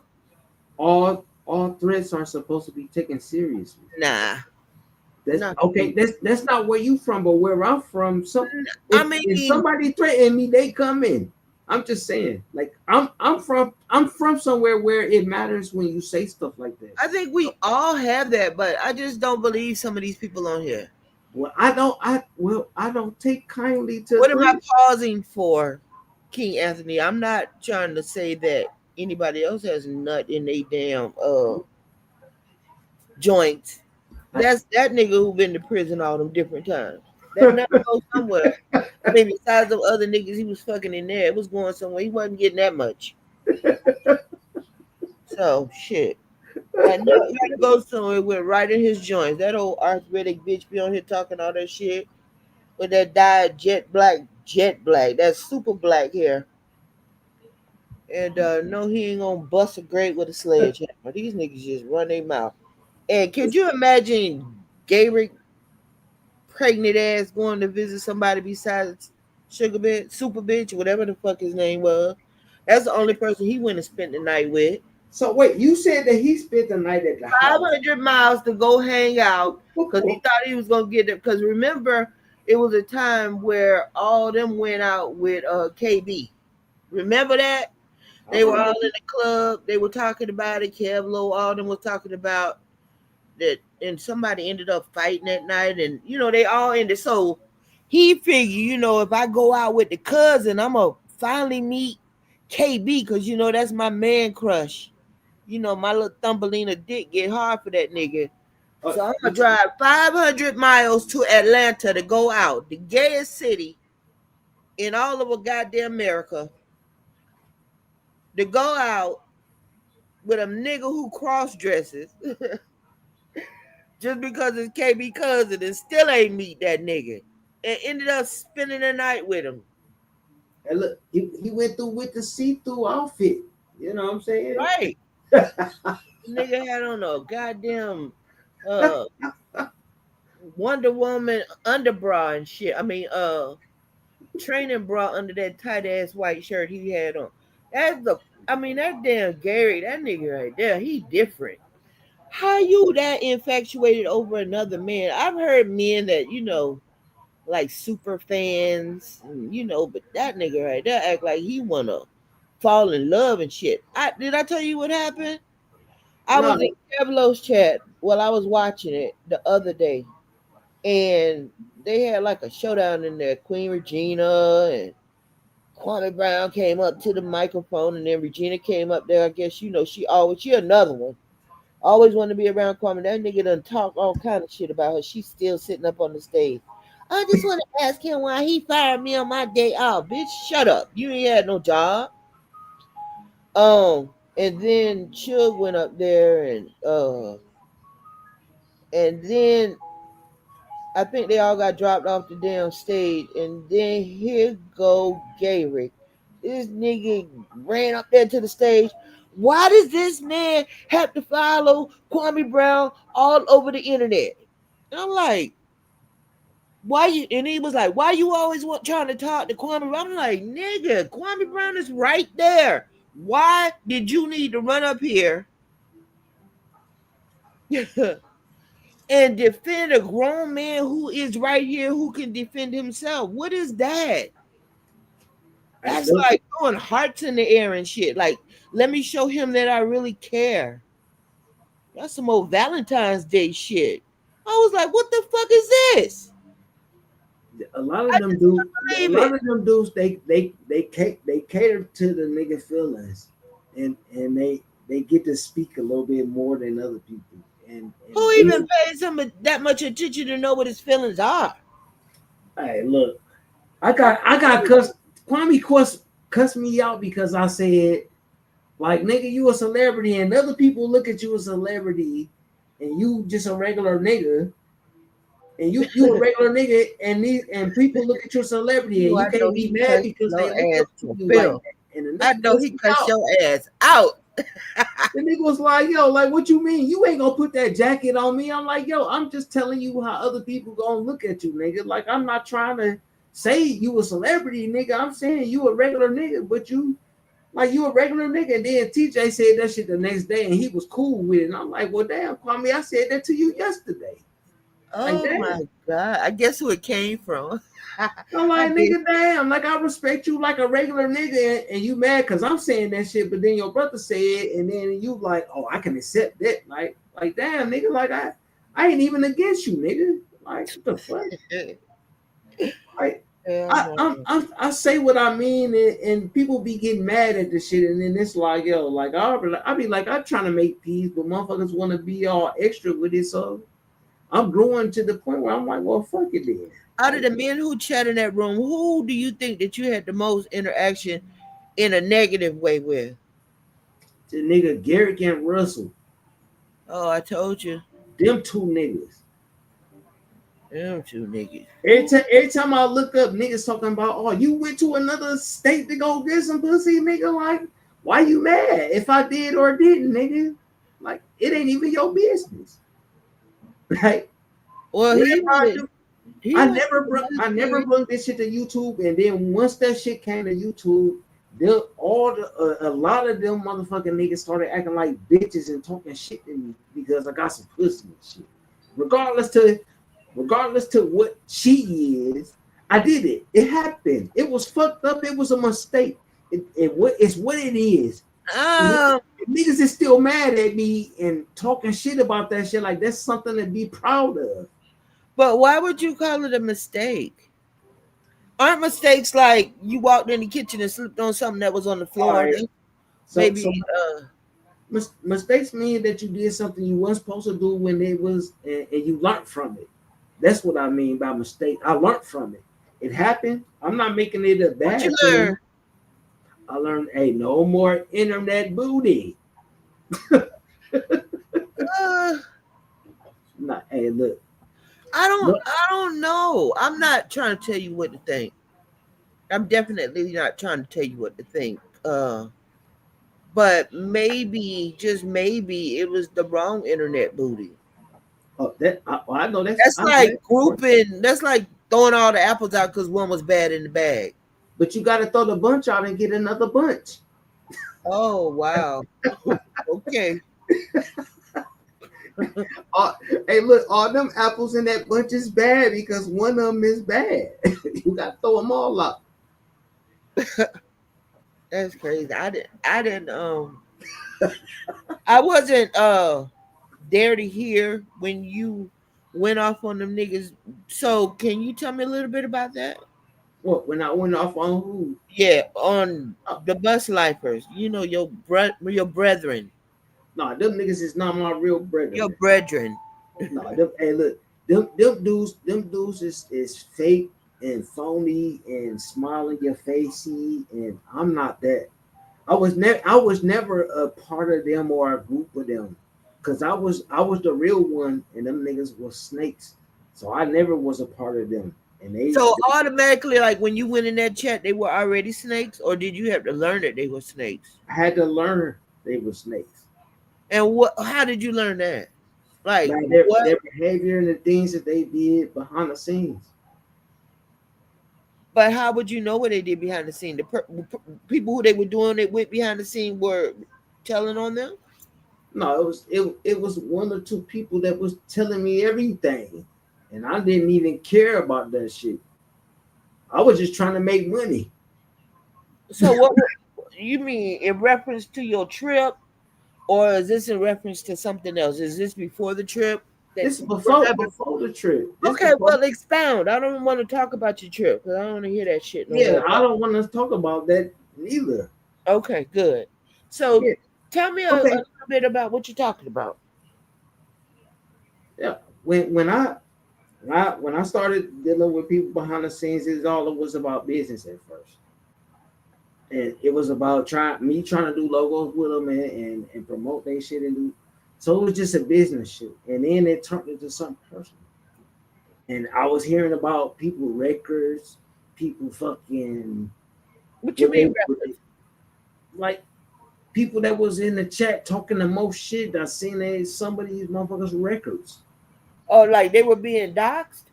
all threats are supposed to be taken seriously. Nah, That's not okay. true. That's not where you from, but where I'm from, some I if mean, somebody threaten me, they come in. I'm just saying, like I'm from somewhere where it matters when you say stuff like that. I think we all have that, but I just don't believe some of these people on here. I don't take kindly to What am I threats. pausing for, King Anthony? I'm not trying to say that anybody else has nut in they damn joints. I, That's that nigga who been to prison all them different times. That nut goes somewhere. I mean, besides the other niggas he was fucking in there, it was going somewhere. He wasn't getting that much. So shit. That nut had to go somewhere. It went right in his joints. That old arthritic bitch be on here talking all that shit with that dyed jet black, that super black hair. And no, he ain't gonna bust a grape with a sledgehammer. These niggas just run their mouth. And could you imagine Gabrick pregnant ass going to visit somebody besides Sugar Bitch, Super Bitch, whatever the fuck his name was? That's the only person he went and spent the night with. so wait, you said that he spent the night at the house. 500 miles to go hang out because he thought he was gonna get it. Because remember, it was a time where all them went out with KB. Remember that? I They were all remember. in the club. They were talking about it. Kevlo, all them was talking about that, and somebody ended up fighting that night, and they all ended. So he figured, if I go out with the cousin, I'm gonna finally meet KB because that's my man crush. My little Thumbelina dick get hard for that nigga. Uh, So I'm gonna drive 500 miles to Atlanta to go out, the gayest city in all of a goddamn America, to go out with a nigga who cross dresses just because it's KB cousin and still ain't meet that nigga and ended up spending the night with him. and look, he went through with the see-through outfit. You know what I'm saying? Right. The nigga had on a goddamn uh Wonder Woman underbra and shit. I mean, training bra under that tight ass white shirt he had on. That damn Gary, that nigga right there, he different. How you that infatuated over another man? I've heard men that, like super fans, but that nigga right there act like he wanna fall in love and shit. Did I tell you what happened? I was in No, Kevlo's chat while I was watching it the other day, and they had like a showdown in there. Queen Regina and Kwame Brown came up to the microphone, and then Regina came up there. I guess she another one. Always wanted to be around Kwame. That nigga done talk all kind of shit about her. She's still sitting up on the stage. I just want to ask him why he fired me on my day off. Bitch, shut up. You ain't had no job. And then Chug went up there and then I think they all got dropped off the damn stage. And then here go Gayrick. This nigga ran up there to the stage. Why does this man have to follow Kwame Brown all over the internet? And I'm like, why you? And he was like, why you always trying to talk to Kwame Brown? I'm like, nigga, Kwame Brown is right there. Why did you need to run up here and defend a grown man who is right here who can defend himself? What is that? I That's look, like throwing hearts in the air and shit. Like, let me show him that I really care. That's some old Valentine's Day shit. I was like, what the fuck is this? a lot of I them just do. A couldn't believe lot it. of them dudes, they cater to the nigga feelings, and they get to speak a little bit more than other people. and Who even then, pays him that much attention to know what his feelings are? hey, look, I got cussed. Cussed me out because I said, like, nigga, you a celebrity, and other people look at you as a celebrity, and you just a regular nigga, and you a regular nigga, and people look at you as a celebrity, and Ooh, you I know can't be he mad cussed because your they look ass up to to you like film. that. And the I nigga know cussed he me cussed out. your ass out. The nigga was like, yo, like, what you mean? You ain't gonna put that jacket on me. I'm like, yo, I'm just telling you how other people gonna look at you, nigga. Like, I'm not trying to say you a celebrity, nigga. I'm saying you a regular nigga, but you a regular nigga. And then TJ said that shit the next day and he was cool with it. And I'm like, well, damn, Kwame, I said that to you yesterday. Like, Oh damn. my god! I guess who it came from. I'm I like, guess. nigga, damn. Like, I respect you like a regular nigga, and you mad because I'm saying that shit, but then your brother said it, and then you like, oh, I can accept that. Like, damn, nigga, like, I ain't even against you, nigga. Like, what the fuck? Like, Hell I say what I mean, and people be getting mad at the shit, and then it's like, yo, like, I be like, I'm trying to make peace, but motherfuckers want to be all extra with it, so I'm growing to the point where I'm like, well, fuck it then. Out of Like, the men who chat in that room, who do you think that you had the most interaction in a negative way with? the nigga Garrick and Russell, Oh, I told you. them two niggas. Them two niggas. Every time I look up, niggas talking about, oh, you went to another state to go get some pussy, nigga. Like, why you mad if I did or didn't, nigga? Like, it ain't even your business. Like, Well, whatever he I went. do, He went to I another never state. brought this shit to YouTube. And then once that shit came to YouTube, a lot of them motherfucking niggas started acting like bitches and talking shit to me because I got some pussy and shit. Regardless to what she is, I did it. It happened. It was fucked up. It was a mistake. It's what it is. Um, Niggas is still mad at me and talking shit about that shit. Like, that's something to be proud of. but why would you call it a mistake? Aren't mistakes like you walked in the kitchen and slipped on something that was on the All floor? right. That's So maybe so mistakes mean that you did something you weren't supposed to do when it was, and you learned from it. That's what I mean by mistake. I learned from it. It happened. I'm not making it a what you bad learn. thing. I learned, hey, no more internet booty. Uh, Not, hey, look, I don't. look. I don't know. I'm not trying to tell you what to think. I'm definitely not trying to tell you what to think. But maybe, just maybe, it was the wrong internet booty. I know that's That's I know that like part. grouping. That's like throwing all the apples out because one was bad in the bag. But you got to throw the bunch out and get another bunch. Oh wow. Okay. Uh, hey, look, all them apples in that bunch is bad because one of them is bad. You got to throw them all out. That's crazy. I didn't. I wasn't. There to hear when you went off on them niggas. So can you tell me a little bit about that? What, when I went off on who? Yeah, on Oh, the bus lifers. You know your brethren, no, them niggas is not my real your brethren. brethren. No, them. Hey, look, them dudes is fake and phony and smiling your facey, and I'm not that. I was never a part of them or a group of them, cause I was the real one, and them niggas was snakes. So I never was a part of them, and So automatically, like when you went in that chat, they were already snakes, or did you have to learn that they were snakes? had to learn they were snakes And what? How did you learn that? Like by what? their behavior and the things that they did behind the scenes. But how would you know what they did behind the scene? People who they were doing it with behind the scene were telling on them. No, it was one or two people that was telling me everything, and I didn't even care about that shit. I was just trying to make money. So you mean in reference to your trip, or is this in reference to something else? Is this before the trip? That This is before remember? before the trip. This Okay, before. well expound. I don't want to talk about your trip because I don't want to hear that shit no Yeah, more. I don't want to talk about that neither. Okay, good. So Yeah. tell me a Okay. little bit about what you're talking about. Yeah. When I started dealing with people behind the scenes, it was about business at first, and it was about trying to do logos with them and promote their shit and do. So it was just a business shit, and then it turned into something personal. And I was hearing about people records, people fucking What you what they mean records? like people that was in the chat talking the most shit. I seen some of these motherfuckers records. Oh, like they were being doxxed?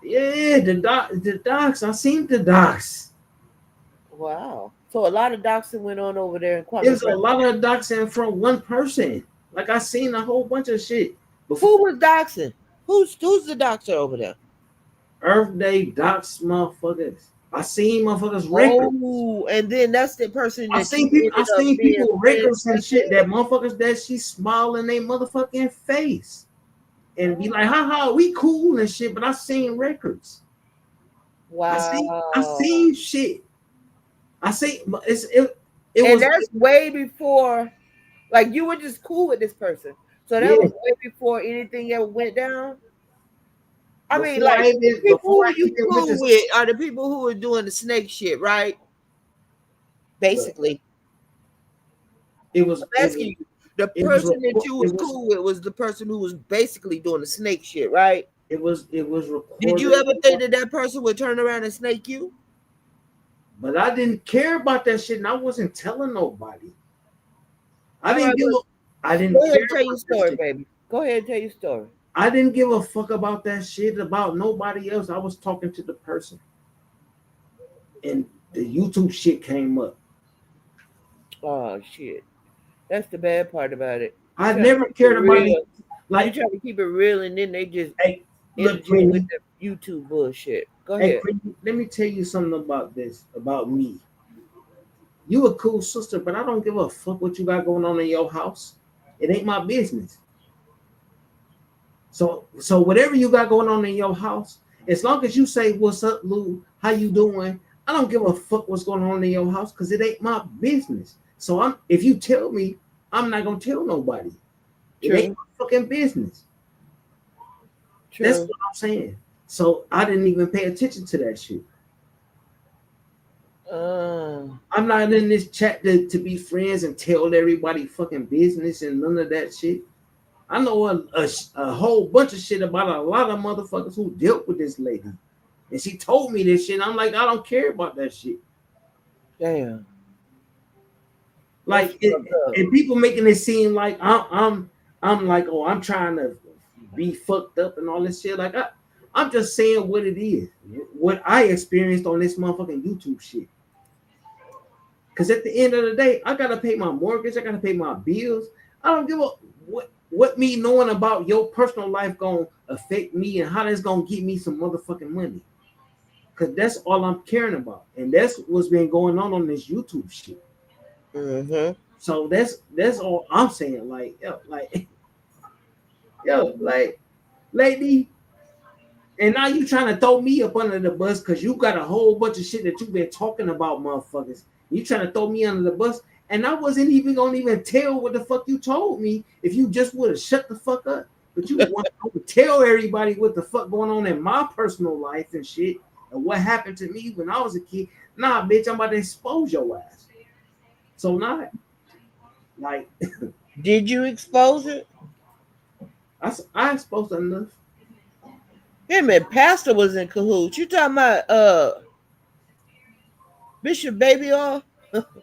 Yeah, the docs. I seen the docs. Wow. So a lot of doxing went on over there in Kwame There's a Brothers. lot of doxing from one person. Like I seen a whole bunch of shit before Who was doxing? Who's the doxer over there? Earth Day docs motherfuckers. I seen motherfuckers records. Oh, and then that's the person that you I ended up seen being people friends records and with. shit that motherfuckers that she smile in their motherfucking face and be like, haha, we cool and shit. But I seen records. I Wow. seen shit. I see it And was that's way before, like you were just cool with this person. So that yeah. was way before anything ever went down. I mean, Before like I even the people before who I you even went to cool with are the people who were doing the snake shit, right? look, Basically. it was I'm asking you, the person that you was cool with was the person who was basically doing the snake shit, right? it was Did you recorded, ever think that that person would turn around and snake you? but I didn't care about that shit, and I wasn't telling nobody. I All right, didn't give well, a I didn't go ahead care and tell your about that story, shit. baby. Go ahead and tell your story. I didn't give a fuck about that shit about nobody else. I was talking to the person, and the YouTube shit came up. Oh shit. That's the bad part about it. You I try to never keep it cared about it. real. You Like, try to keep it real, and then they just hey, look, interject with Queenie, the YouTube bullshit. Go hey, ahead. Queenie, let me tell you something about this, about me. You a cool sister, but I don't give a fuck what you got going on in your house. It ain't my business. So whatever you got going on in your house, as long as you say what's up, Lou, how you doing, I don't give a fuck what's going on in your house because it ain't my business. So I'm if you tell me, I'm not gonna tell nobody. It ain't True. my fucking business. That's True. what I'm saying. So I didn't even pay attention to that shit. Uh, I'm not in this chat to be friends and tell everybody fucking business and none of that shit. I know a whole bunch of shit about a lot of motherfuckers who dealt with this lady. And she told me this shit. And I'm like, I don't care about that shit. damn. That's Like it, fucked up. and people making it seem like I'm like, oh, I'm trying to be fucked up and all this shit. Like I'm just saying what it is, what I experienced on this motherfucking YouTube shit. Because at the end of the day, I gotta pay my mortgage, I gotta pay my bills. I don't give a what me knowing about your personal life gonna affect me and how that's gonna get me some motherfucking money. Because that's all I'm caring about, and that's what's been going on this YouTube shit. Mm-hmm. So that's all I'm saying. Like yo, like lady, and now you trying to throw me up under the bus because you got a whole bunch of shit that you've been talking about, motherfuckers. You trying to throw me under the bus, and I wasn't even gonna even tell what the fuck you told me if you just would have shut the fuck up. But you want to tell everybody what the fuck going on in my personal life and shit, and what happened to me when I was a kid. Nah, bitch, I'm about to expose your ass. So not like Did you expose it? I exposed enough. Him and Pastor was in cahoots. You talking about Bishop Baby off?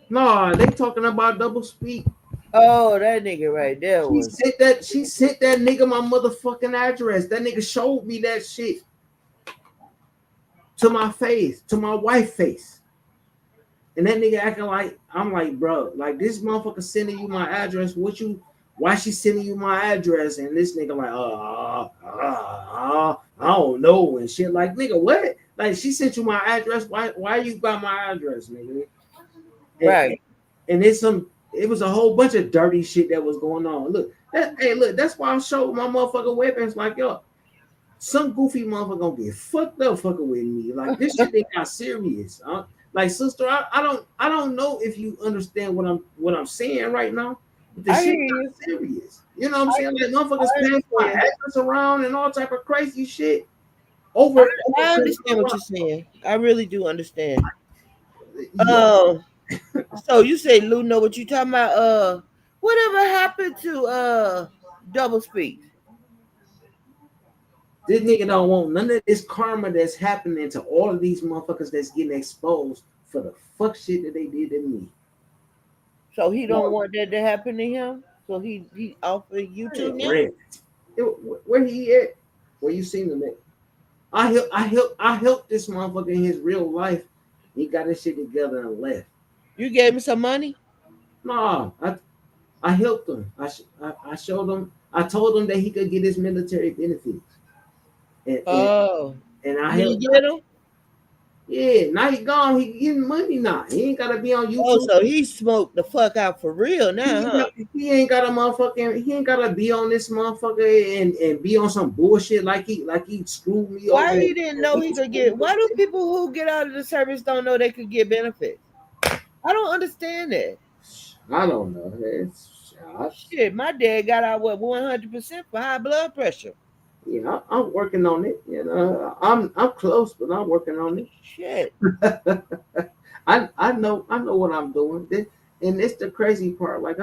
Nah, they talking about double speak. Oh, that nigga right there was. She sent that nigga my motherfucking address. That nigga showed me that shit to my face, to my wife face. And that nigga acting like I'm like, bro, like this motherfucker sending you my address. Why she sending you my address? And this nigga like, I don't know and shit. Like, nigga, what? Like she sent you my address. Why you got my address, nigga? And, Right. and it was a whole bunch of dirty shit that was going on. Look, that's why I showed my motherfucking weapons. Like, yo, some goofy motherfucker gonna get fucked up fucking with me. Like this shit ain't got serious. Like sister, I don't know if you understand what I'm saying right now. The I shit hear you. got serious. You know what I'm I, saying? Like motherfuckers I paying my understand. address around and all type of crazy shit I, over I paying understand what you're saying. I really do understand. yeah. Um, so you say Lou know what you talking about? Whatever happened to double speak? This nigga don't want none of this karma that's happening to all of these motherfuckers that's getting exposed for the fuck shit that they did to me. So he don't Well, want that to happen to him. So he off of YouTube now. Red. Where he at? Where you seen him at? I helped this motherfucker in his real life. He got his shit together and left. You gave him some money. Nah, I helped him. I showed him. I told him that he could get his military benefits, and and, Oh, and I did he helped. get him? Yeah, now he gone. He getting money now. He ain't gotta be on Oh, YouTube. so he smoked the fuck out for real now, huh? He ain't got a motherfucking. He ain't gotta be on this motherfucker and be on some bullshit like he screwed me over. Why he didn't know And he could get? Why do people who get out of the service don't know they could get benefits? I don't understand that. I don't know. Shit, my dad got out what 100% for high blood pressure. Yeah, I'm working on it. You know, I'm close, but I'm working on Shit, it. I know what I'm doing. And it's the crazy part. Like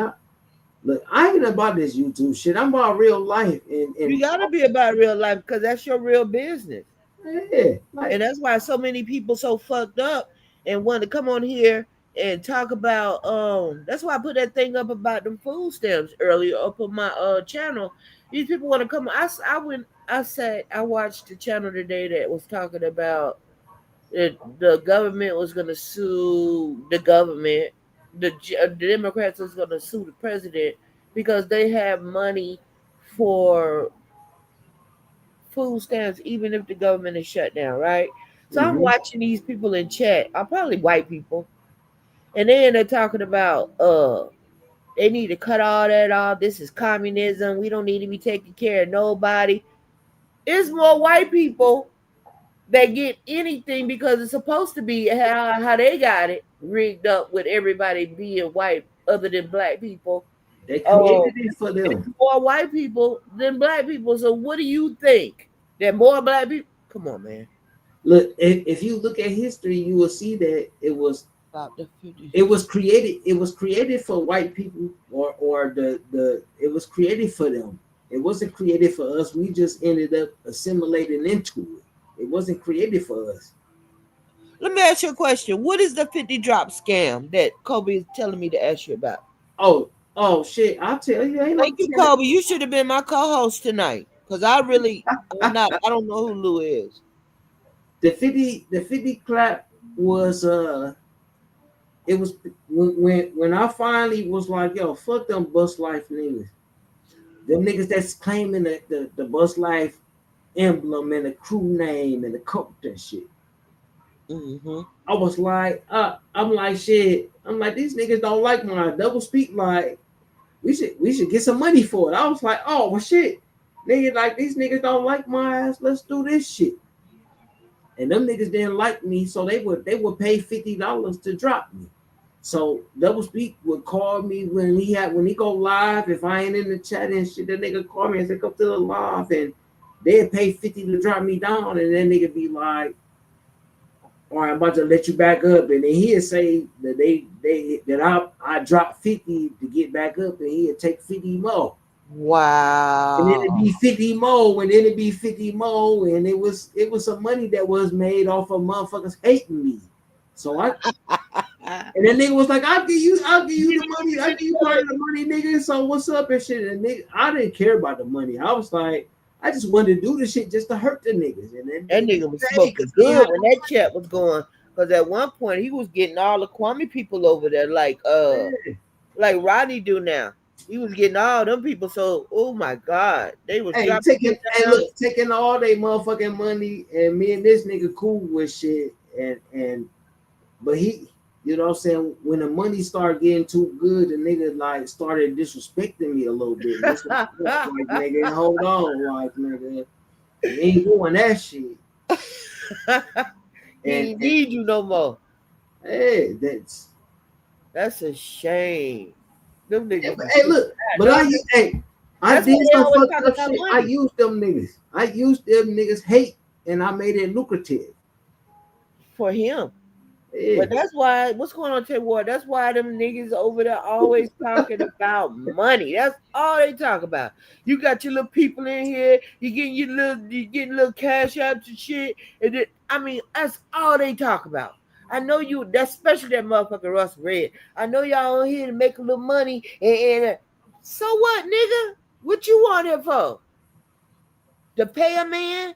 look, I ain't about this YouTube shit. I'm about real life. you And gotta be about real life because that's your real business. yeah, like And that's why so many people so fucked up and want to come on here and talk about that's why I put that thing up about them food stamps earlier up on my channel. These people want to come. I went, I said, I watched the channel today that was talking about that the government was going to sue the government. The Democrats was going to sue the president because they have money for food stamps, even if the government is shut down, right? So I'm mhm. watching these people in chat, are probably white people, and then they're talking about they need to cut all that off. This is communism. We don't need to be taking care of nobody. It's more white people that get anything because it's supposed to be how they got it rigged up with everybody being white other than black people. They Oh, created it for it's them. more white people than black people. So what do you think? That more black people? Come on, man. Look, if you look at history, you will see that Stop the 50. it was created for white people or the it was created for them. It wasn't created for us. We just ended up assimilating into it. It wasn't created for us. Let me ask you a question. What is the 50 drop scam that Kobe is telling me to ask you about? Oh shit! I'll tell you. Ain't no Thank you, telling. Kobe. You should have been my co-host tonight. Because I'm not, I don't know who Lou is. The 50 clap was it was when I finally was like, yo, fuck them bus life niggas. Them niggas that's claiming the bus life emblem and the crew name and the coat and shit. Mm-hmm. I was like, I'm like shit. I'm like, these niggas don't like my double speak. Like, we should get some money for it. I was like, oh well shit. Niggas like these niggas don't like my ass. Let's do this shit. And them niggas didn't like me, so they would pay $50 to drop me. So Double Speak would call me when he go live. If I ain't in the chat and shit, that nigga call me and say come to the live, and they'd pay 50 to drop me down, and then nigga be like, "All right, I'm about to let you back up," and then he'd say that I dropped 50 to get back up, and he'd take 50 more. And then it'd Wow. be 50 more, and then it'd be 50 more, and it was some money that was made off of motherfuckers hating me. So and then nigga was like, I'll give you the money, I'll give you part of the money, nigga. So what's up and shit? And nigga, I didn't care about the money. I was like, I just wanted to do this shit just to hurt the niggas. And then That nigga nigga was say, smoking cause I don't good have when that chat was going. Because at one point he was getting all the Kwame people over there no like Rodney do now. He was getting all them people. So oh my God. They was Hey, dropping $50. taking all they motherfucking money, and me and this nigga cool with shit, and but he, you know what I'm saying, when the money started getting too good, the nigga like started disrespecting me a little bit. And it's like nigga, hold on, like nigga, we ain't doing that shit. He And, ain't and need you no more. hey, that's That's a shame. Them niggas is Hey, stupid. look, I but know. I That's why did they some always fucked talk up about shit. I money. used them niggas. I used them niggas hate, and I made it lucrative. For him. Yeah, But that's why what's going on, Ted Ward? That's why them niggas over there always talking about money. That's all they talk about. You got your little people in here, you getting little cash apps and shit. I mean, that's all they talk about. I know you that's especially that motherfucker Russ Red. I know y'all on here to make a little money and so what, nigga? What you want here for? To pay a man?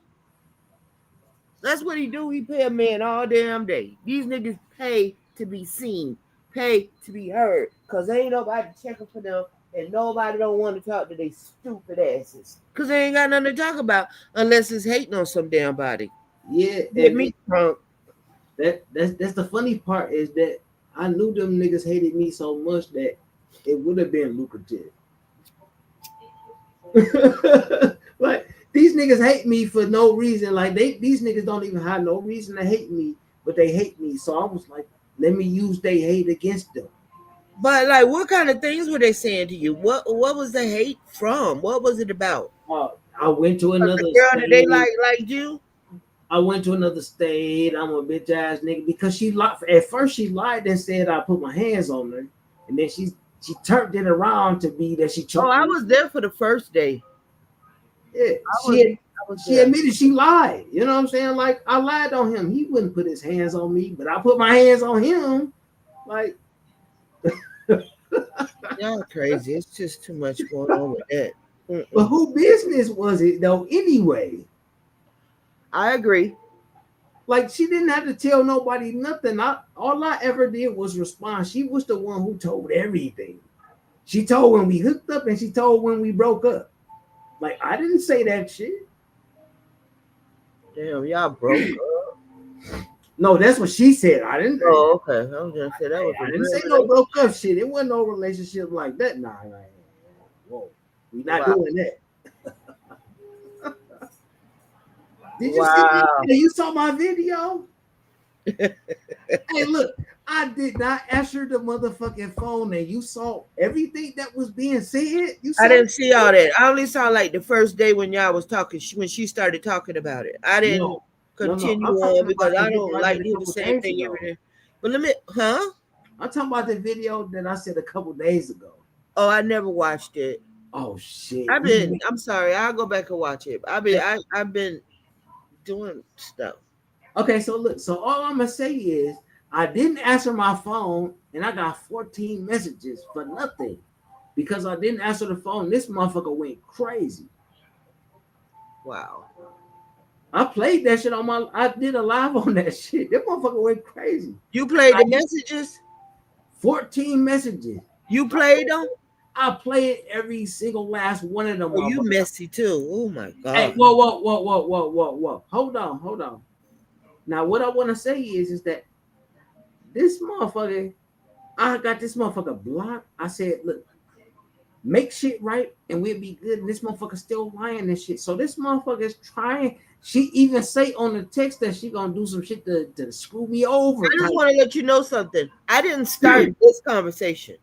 That's what he do. He pay a man all damn day. These niggas pay to be seen, pay to be heard, cause ain't nobody checking for them, and nobody don't want to talk to they stupid asses, cause they ain't got nothing to talk about unless it's hating on some damn body. yeah, Get and me drunk. that's the funny part is that I knew them niggas hated me so much that it would have been lucrative. Like these niggas hate me for no reason. Like these niggas don't even have no reason to hate me, but they hate me. So I was like, let me use they hate against them. But like, what kind of things were they saying to you? What was the hate from? What was it about? Uh, I went to Cause the another girl that they state. like you. I went to another state. I'm a bitch ass nigga because she lied. At first she lied and said I put my hands on her, and then she turned it around to be that she Oh, choked I me. was there for the first day. Yeah, I was I was she there. admitted she lied. You know what I'm saying? Like I lied on him. He wouldn't put his hands on me, but I put my hands on him. Like, Y'all crazy. It's just too much going on with that. but Mm-mm. who business was it though? Anyway, I agree. like she didn't have to tell nobody nothing. All I ever did was respond. She was the one who told everything. She told when we hooked up and she told when we broke up. Like I didn't say that shit. Damn, y'all broke up. No, that's what she said. I didn't. Oh, okay. I was gonna say that was a I didn't real say no broke relationship. up shit. It wasn't no relationship like that. Nah, whoa, we not Wow. doing that. Did you see me? Wow. Hey, you saw my video? Hey, look, I did not answer the motherfucking phone, and you saw everything that was being said. You I saw didn't see all that. I only saw like the first day when y'all was talking, when she started talking about it. I didn't no, no. continue I'm on talking because about the I video don't I like did a to hear the couple same days thing ago. every day. But let me, huh? I'm talking about the video that I said a couple days ago. Oh, I never watched it. Oh shit! I'm sorry. I'll go back and watch it. I've been doing stuff. Okay, so look, so all I'm gonna say is I didn't answer my phone and I got 14 messages for nothing because I didn't answer the phone. This motherfucker went crazy. Wow. I played that shit on my. I did a live on that shit. That motherfucker went crazy. You played the messages? 14 messages. You played them? I played every single last one of them Oh, you motherfuckers. messy too. Oh my Hey, god. whoa. Hold on. Now, what I want to say is that this motherfucker, I got this motherfucker blocked. I said, look, make shit right and we'll be good. And this motherfucker still lying and shit. So this motherfucker is trying. She even say on the text that she gonna do some shit to screw me over I just type. want to let you know something. I didn't start this conversation.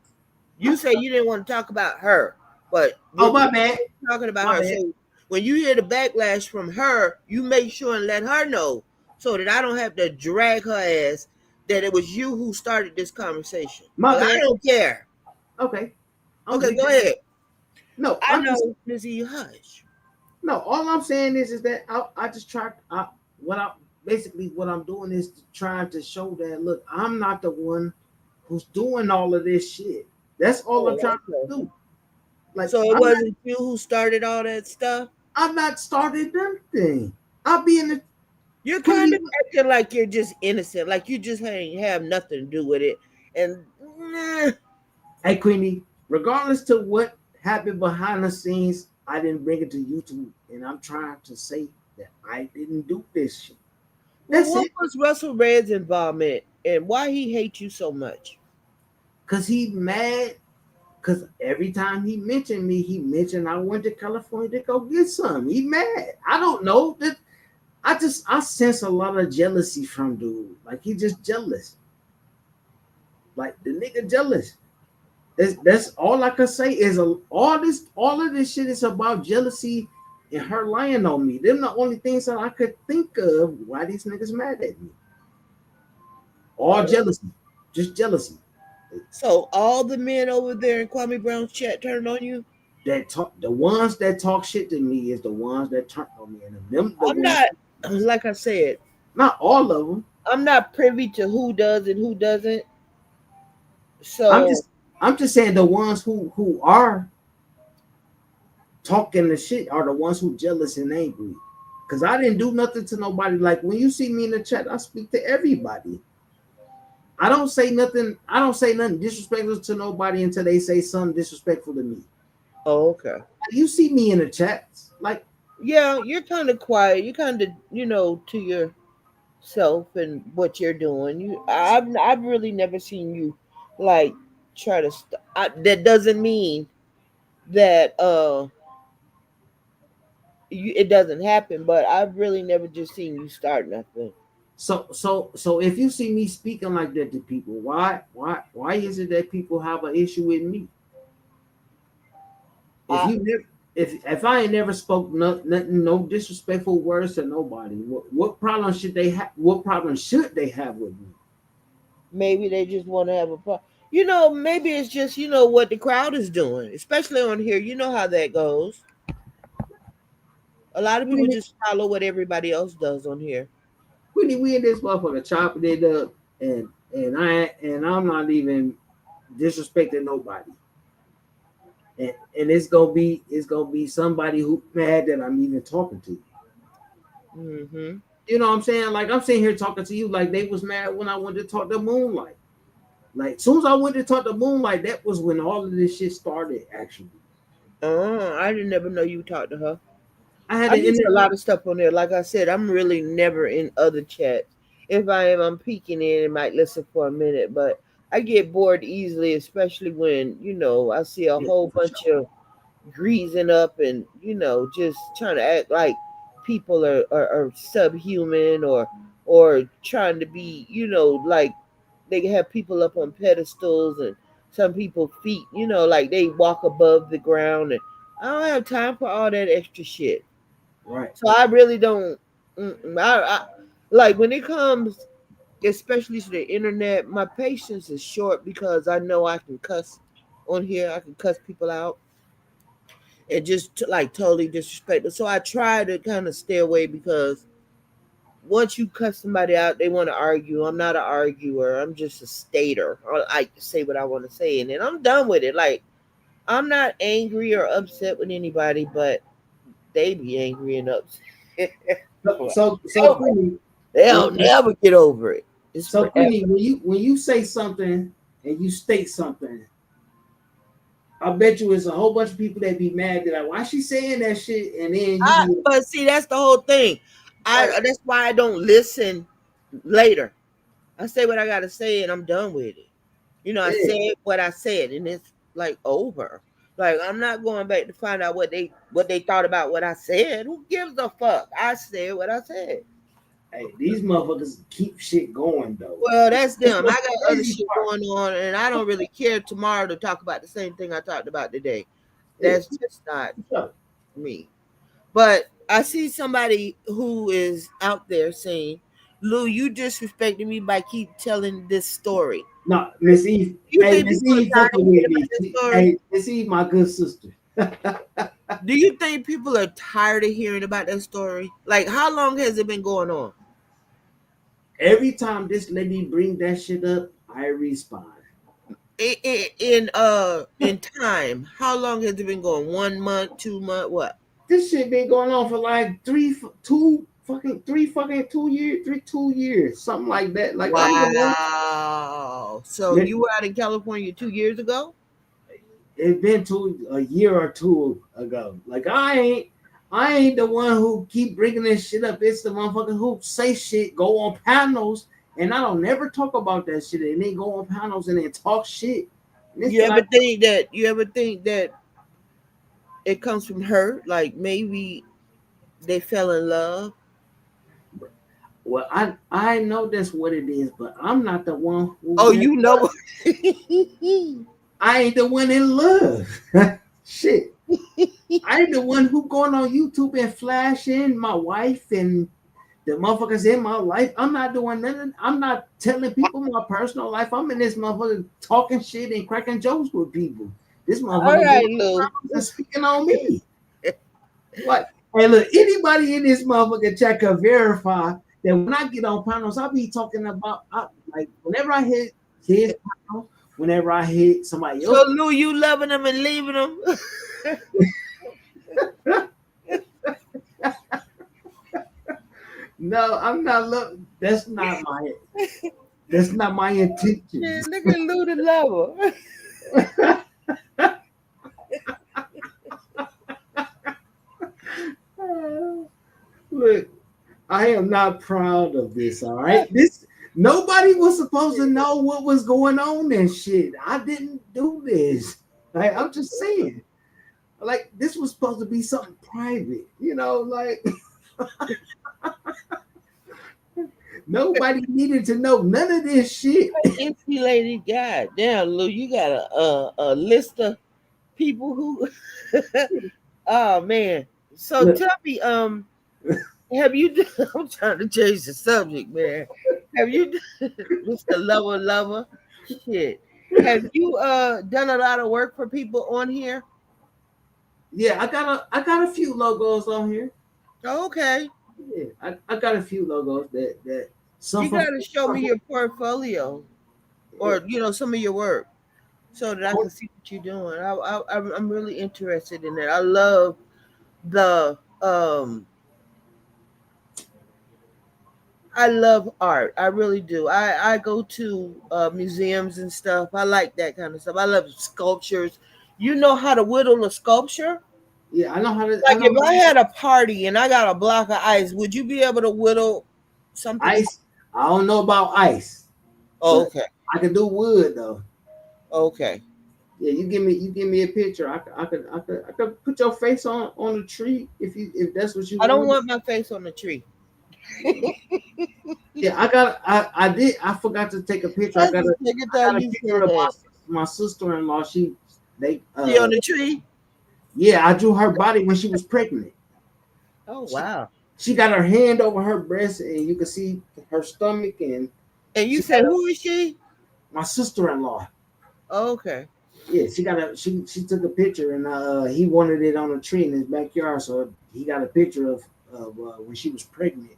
You say you didn't want to talk about her, but Oh we're my bad. talking about My her. bad. So when you hear the backlash from her, you make sure and let her know so that I don't have to drag her ass that it was you who started this conversation. My Because I bad. don't care. Okay. I'm Okay, just go ahead. no, I I'm just know, Missy, you hush. no, all I'm saying is that I just try what I basically what I'm doing is trying to show that look, I'm not the one who's doing all of this shit. That's all I'm Oh, trying okay. to do. Like So it wasn't you who started all that stuff? I'm not started nothing. I'll be in the You're kind Queenie. of acting like you're just innocent, like you just ain't have nothing to do with it. And nah, Hey Queenie, regardless to what happened behind the scenes, I didn't bring it to YouTube, and I'm trying to say that I didn't do this shit. well, That's what it. was Russell Red's involvement and why he hates you so much? Cause he mad. Cause every time he mentioned me, he mentioned I went to California to go get some. He mad. I don't know that. I sense a lot of jealousy from dude. Like he just jealous. Like the nigga jealous. That's all I can say is all of this shit is about jealousy and her lying on me. Them the only things that I could think of why these niggas mad at me. All Oh. jealousy, just jealousy. So all the men over there in Kwame Brown's chat turned on you? That talk, the ones that talk shit to me is the ones that turn on me, and them the I'm ones. not, like I said, Not all of them. I'm not privy to who does and who doesn't. I'm So, just I'm just saying the ones who are talking the shit are the ones who jealous and angry. Cause I didn't do nothing to nobody. Like when you see me in the chat, I speak to everybody. I don't say nothing disrespectful to nobody until they say something disrespectful to me. oh, okay. You see me in the chats, like Yeah, you're kind of quiet. You kind of, to yourself and what you're doing. I've really never seen you like try to. That doesn't mean that it doesn't happen, but I've really never just seen you start nothing. so if you see me speaking like that to people, why is it that people have an issue with me? If I you never if I ain't never spoke nothing, no disrespectful words to nobody, what problem should they have? What problem should they have with me? Maybe they just want to have a maybe it's just what the crowd is doing, especially on here. You know how that goes. A lot of people Queenie, just follow what everybody else does on here. Queenie, we in this motherfucker chopping it up, and I'm not even disrespecting nobody, and it's gonna be somebody who mad that I'm even talking to. Hmm. You know what I'm saying? Like I'm sitting here talking to you like they was mad when I went to talk to Moonlight. Like as soon as I went to talk to Moonlight, that was when all of this shit started. Actually, Oh, I didn't never know you talked to her. I had I an miss a interview. lot of stuff on there. Like I said, I'm really never in other chats. If I am, I'm peeking in and might listen for a minute, but I get bored easily, especially when, I see a Yeah, whole for sure. bunch of greasing up and, just trying to act like people are subhuman or trying to be, like they have people up on pedestals and some people feet, like they walk above the ground, and I don't have time for all that extra shit. Right. So I really don't. I like when it comes, especially to the internet. My patience is short because I know I can cuss on here. I can cuss people out and just like totally disrespect them. So I try to kind of stay away because once you cuss somebody out, they want to argue. I'm not an arguer. I'm just a stater. I like to say what I want to say, and then I'm done with it. Like I'm not angry or upset with anybody, but they be angry and upset. So Queenie, They'll when, never get over it. It's so forever. Queenie, when you say something and you state something, I bet you it's a whole bunch of people that be mad that like, why she saying that shit, and then you be But see, that's the whole thing. like, That's why I don't listen later. I say what I gotta say and I'm done with it. I yeah, said what I said and it's like over. Like I'm not going back to find out what they thought about what I said. Who gives a fuck? I said what I said. hey, these motherfuckers keep shit going though. Well, that's That's them. I what's the got other crazy shit part. going on, and I don't really care tomorrow to talk about the same thing I talked about today. Yeah, That's just not for sure. me. But I see somebody who is out there saying, "Lou, you disrespecting me by keep telling this story." No, Miss Eve. You Hey, think Miss people Eve are tired of fucking hearing with about me. that story? Hey, Miss Eve, my good sister. Do you think people are tired of hearing about that story? Like, how long has it been going on? Every time this lady bring that shit up, I respond. In time, how long has it been going? 1 month, 2 month, what? This shit been going on for like 2 years, 2 years, something like that. Like I'm the one. Wow. So you were out in California 2 years ago? It's been to a year or two ago. Like I ain't the one who keep bringing this shit up. It's the motherfucker who say shit, go on panels, and I don't never talk about that shit, and then go on panels and then talk shit. And it's like, You ever think that it comes from hurt? Like maybe they fell in love? well, I know that's what it is, but I'm not the one who Oh, went. you know. I ain't the one in love. Shit. I ain't the one who going on YouTube and flashing my wife and the motherfuckers in my life. I'm not doing nothing. I'm not telling people my personal life. I'm in this motherfucker talking shit and cracking jokes with people. This All motherfucker right, doing Lou. and speaking on me. What? Hey, look, anybody in this motherfucker check can verify that when I get on panels, I'll be talking about like whenever I hit his panel, whenever I hit somebody else. So Lou, you loving them and leaving them? No, I'm not looking. That's not my Man, intentions. look at Lou the lover. Look, I am not proud of this. All right, this nobody was supposed to know what was going on and shit. I didn't do this. Like I'm just saying, like this was supposed to be something private. You know, like nobody needed to know none of this shit. Empty lady, god damn, Lou, you got a list of people who. Oh man. So Look, tell me, have you? I'm trying to change the subject, man. Have you, Mr. Lover? Shit. Have you done a lot of work for people on here? yeah, I got a few logos on here. Okay. Yeah, I got a few logos that some You from got to show me your portfolio, yeah. or some of your work, so that I can see what you're doing. I'm really interested in that. I love the I love art. I really do. I go to museums and stuff. I like that kind of stuff. I love sculptures. You know how to whittle a sculpture? Yeah, I know how to. I Like know if I had a party and I got a block of ice, would you be able to whittle something? ice. I don't know about ice, Oh, but okay. I can do wood though. Okay. Yeah, you give me a picture. I could put your face on the tree if that's what you I don't want. want my face on the tree. Yeah, I forgot to take a picture. I just think I that got a you picture said of that. my sister-in-law. They She on the tree? yeah, I drew her body when she was pregnant. Oh She wow. she got her hand over her breast and you can see her stomach and And you she got said who is she? my sister-in-law. Oh, okay. Yeah, she took a picture and he wanted it on a tree in his backyard, so he got a picture of when she was pregnant,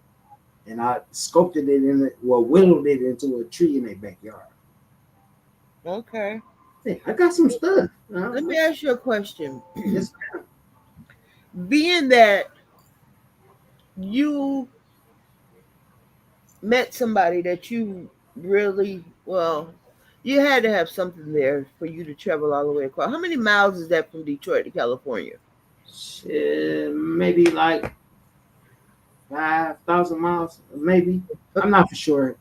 and I sculpted it whittled it into a tree in their backyard. Okay. Yeah, I got some stuff. Let me ask you a question. Yes, Being that you met somebody that you really well, you had to have something there for you to travel all the way across. How many miles is that from Detroit to California? shit, maybe like 5,000 miles, maybe. I'm not for sure.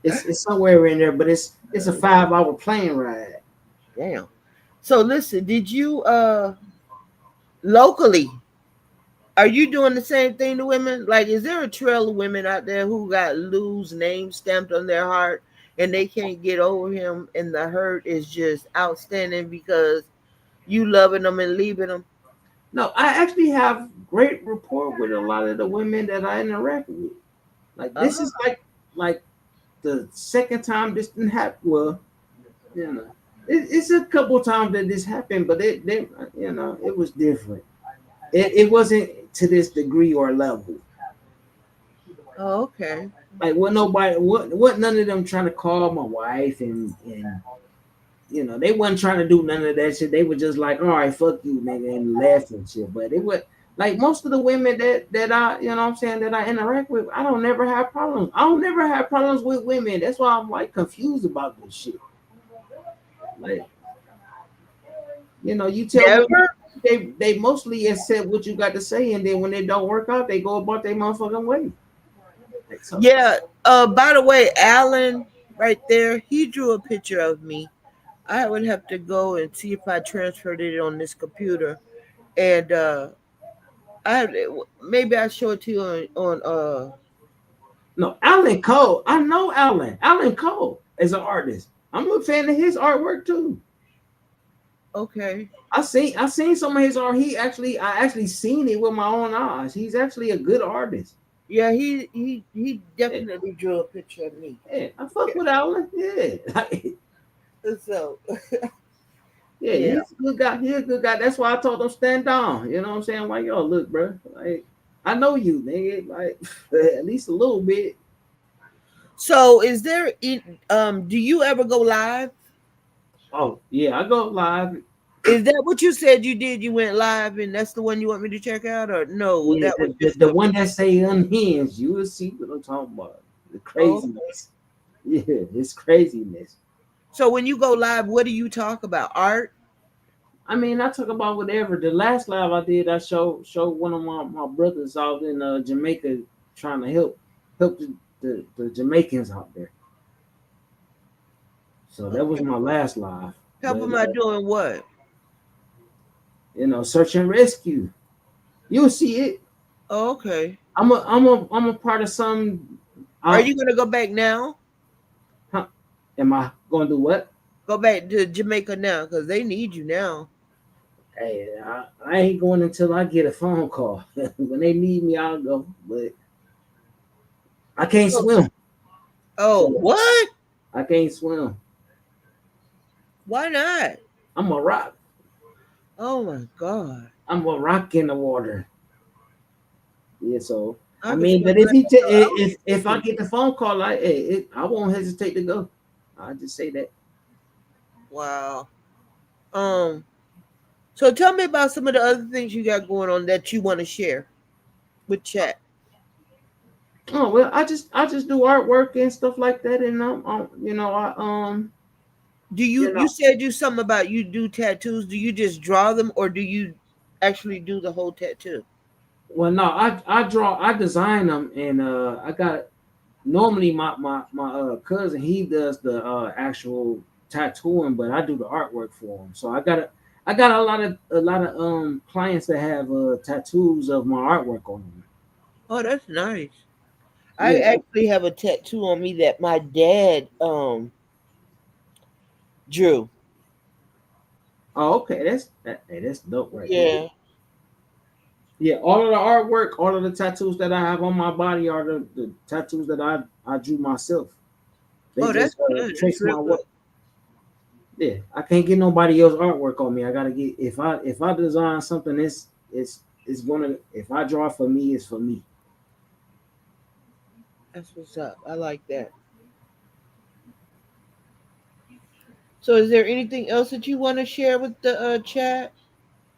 It's somewhere in there, but it's a 5 hour plane ride. Damn. So listen, did you locally, are you doing the same thing to women? Like, is there a trail of women out there who got Lou's name stamped on their heart and they can't get over him, and the hurt is just outstanding because you loving them and leaving them? No, I actually have great rapport with a lot of the women that I interact with. Like this Uh-huh. is like the second time this didn't happen. Well, you know, it's a couple times that this happened, but it was different. It wasn't to this degree or level. Oh, okay. Like what none of them trying to call my wife and they wasn't trying to do none of that shit. They were just like, all right, fuck you, nigga, and laugh and shit. But it was like most of the women that I, what I'm saying, that I interact with, I don't never have problems. I don't never have problems with women. That's why I'm like confused about this shit. Like, you tell women Never? they mostly accept what you got to say, and then when they don't work out, they go about their motherfucking way. Like so, Yeah. By the way, Alan right there, he drew a picture of me. I would have to go and see if I transferred it on this computer. And I maybe I show it to you on no, Alan Cole. I know Alan. Alan Cole is an artist. I'm a fan of his artwork too. Okay. I seen some of his art. I actually seen it with my own eyes. He's actually a good artist. Yeah, he Yeah, definitely drew a picture of me. yeah, I fuck with Alan. Yeah, So yeah, yeah. he's a good guy. He's a good guy. That's why I told him stand down. You know what I'm saying? Like, yo, look, bro. Like, I know you, nigga. Like, at least a little bit. So is there do you ever go live? Oh, yeah, I go live. Is that what you said you did? You went live and that's the one you want me to check out, or no, Yeah, that was just the a one that say unhinged. You will see what I'm talking about. The oh. craziness. Yeah, it's craziness. So when you go live, what do you talk about? Art? I mean, I talk about whatever. The last live I did, I showed one of my brothers out in Jamaica trying to help the Jamaicans out there. So that was Okay. my last live. Help But am I doing what? search and rescue. You'll see it. Oh, okay. I'm a part of some. Are I, you gonna go back now? huh, am I going to do what? Go back to Jamaica now because they need you now. Hey, I ain't going until I get a phone call. When they need me, I'll go. But I can't Oh, swim, oh, so what? I can't swim. Why not? I'm a rock. Oh my God. I'm a rock in the water. Yeah, so I I can mean, feel but if like I was if I thinking. get the phone call, like, hey, I won't hesitate to go. I just say that. Wow. Um. So tell me about some of the other things you got going on that you want to share with chat. Oh well, I just do artwork and stuff like that, and I Do you you know, you said you something about you do tattoos? Do you just draw them or do you actually do the whole tattoo? well, no, I design them, and I got normally my cousin, he does the actual tattooing, but I do the artwork for him. So I got a lot of clients that have tattoos of my artwork on them. Oh, that's nice. I Yeah. actually have a tattoo on me that my dad drew. Oh, okay. That's dope right there. Yeah. Yeah, all of the artwork, all of the tattoos that I have on my body are the tattoos that I drew myself. They Oh, that's just good. That's trace real my good. work. Yeah, I can't get nobody else artwork on me. I gotta get if I design something, it's gonna if I draw for me, it's for me. That's what's up. I like that. So, is there anything else that you want to share with the chat?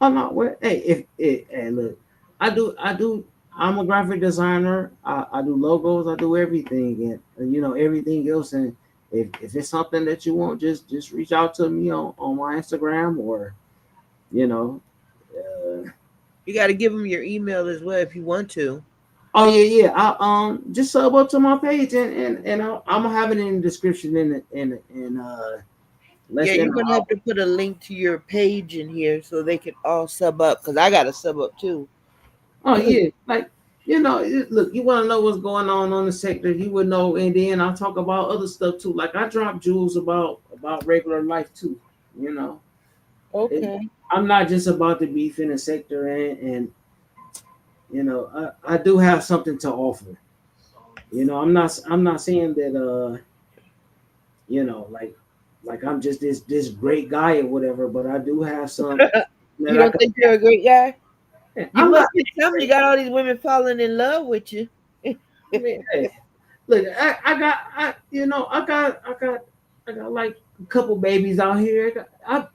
Oh no, well, hey, hey, look, I do. I'm a graphic designer. I do logos. I do everything, and everything else. And if it's something that you want, just reach out to me on my Instagram or you know. Uh, You got to give them your email as well if you want to. oh yeah, yeah. I just sub up to my page and I'm gonna have it in the description in less Yeah, than you're an gonna hour. have to put a link to your page in here so they can all sub up because I got to sub up too. Oh yeah, like look, you want to know what's going on the sector, you would know, and then I'll talk about other stuff too. Like I drop jewels about regular life too. You know, it, Okay. I'm not just about the beef in the sector, and I do have something to offer. I'm not saying that like I'm just this great guy or whatever, but I do have some that You I don't could. think you're a great guy? You I'm not. must be something. You got all these women falling in love with you. I mean, hey, look, I got like a couple babies out here. Look,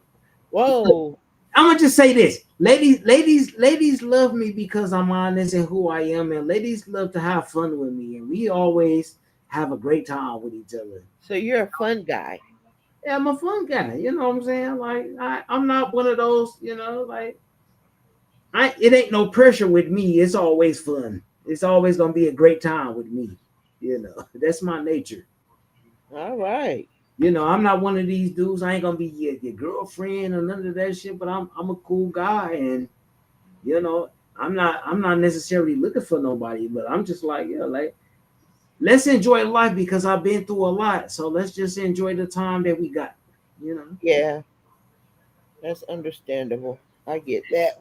Whoa. I'm gonna just say this, ladies love me because I'm honest and who I am, and ladies love to have fun with me, and we always have a great time with each other. So you're a fun guy. Yeah, I'm a fun guy. You know what I'm saying? Like I'm not one of those. Like it ain't no pressure with me. It's always fun. It's always gonna be a great time with me. That's my nature. All right. I'm not one of these dudes. I ain't gonna be your girlfriend or none of that shit. But I'm a cool guy, and you know, I'm not necessarily looking for nobody. But I'm just like, yeah, like let's enjoy life because I've been through a lot. So let's just enjoy the time that we got. You know. Yeah. That's understandable. I get that.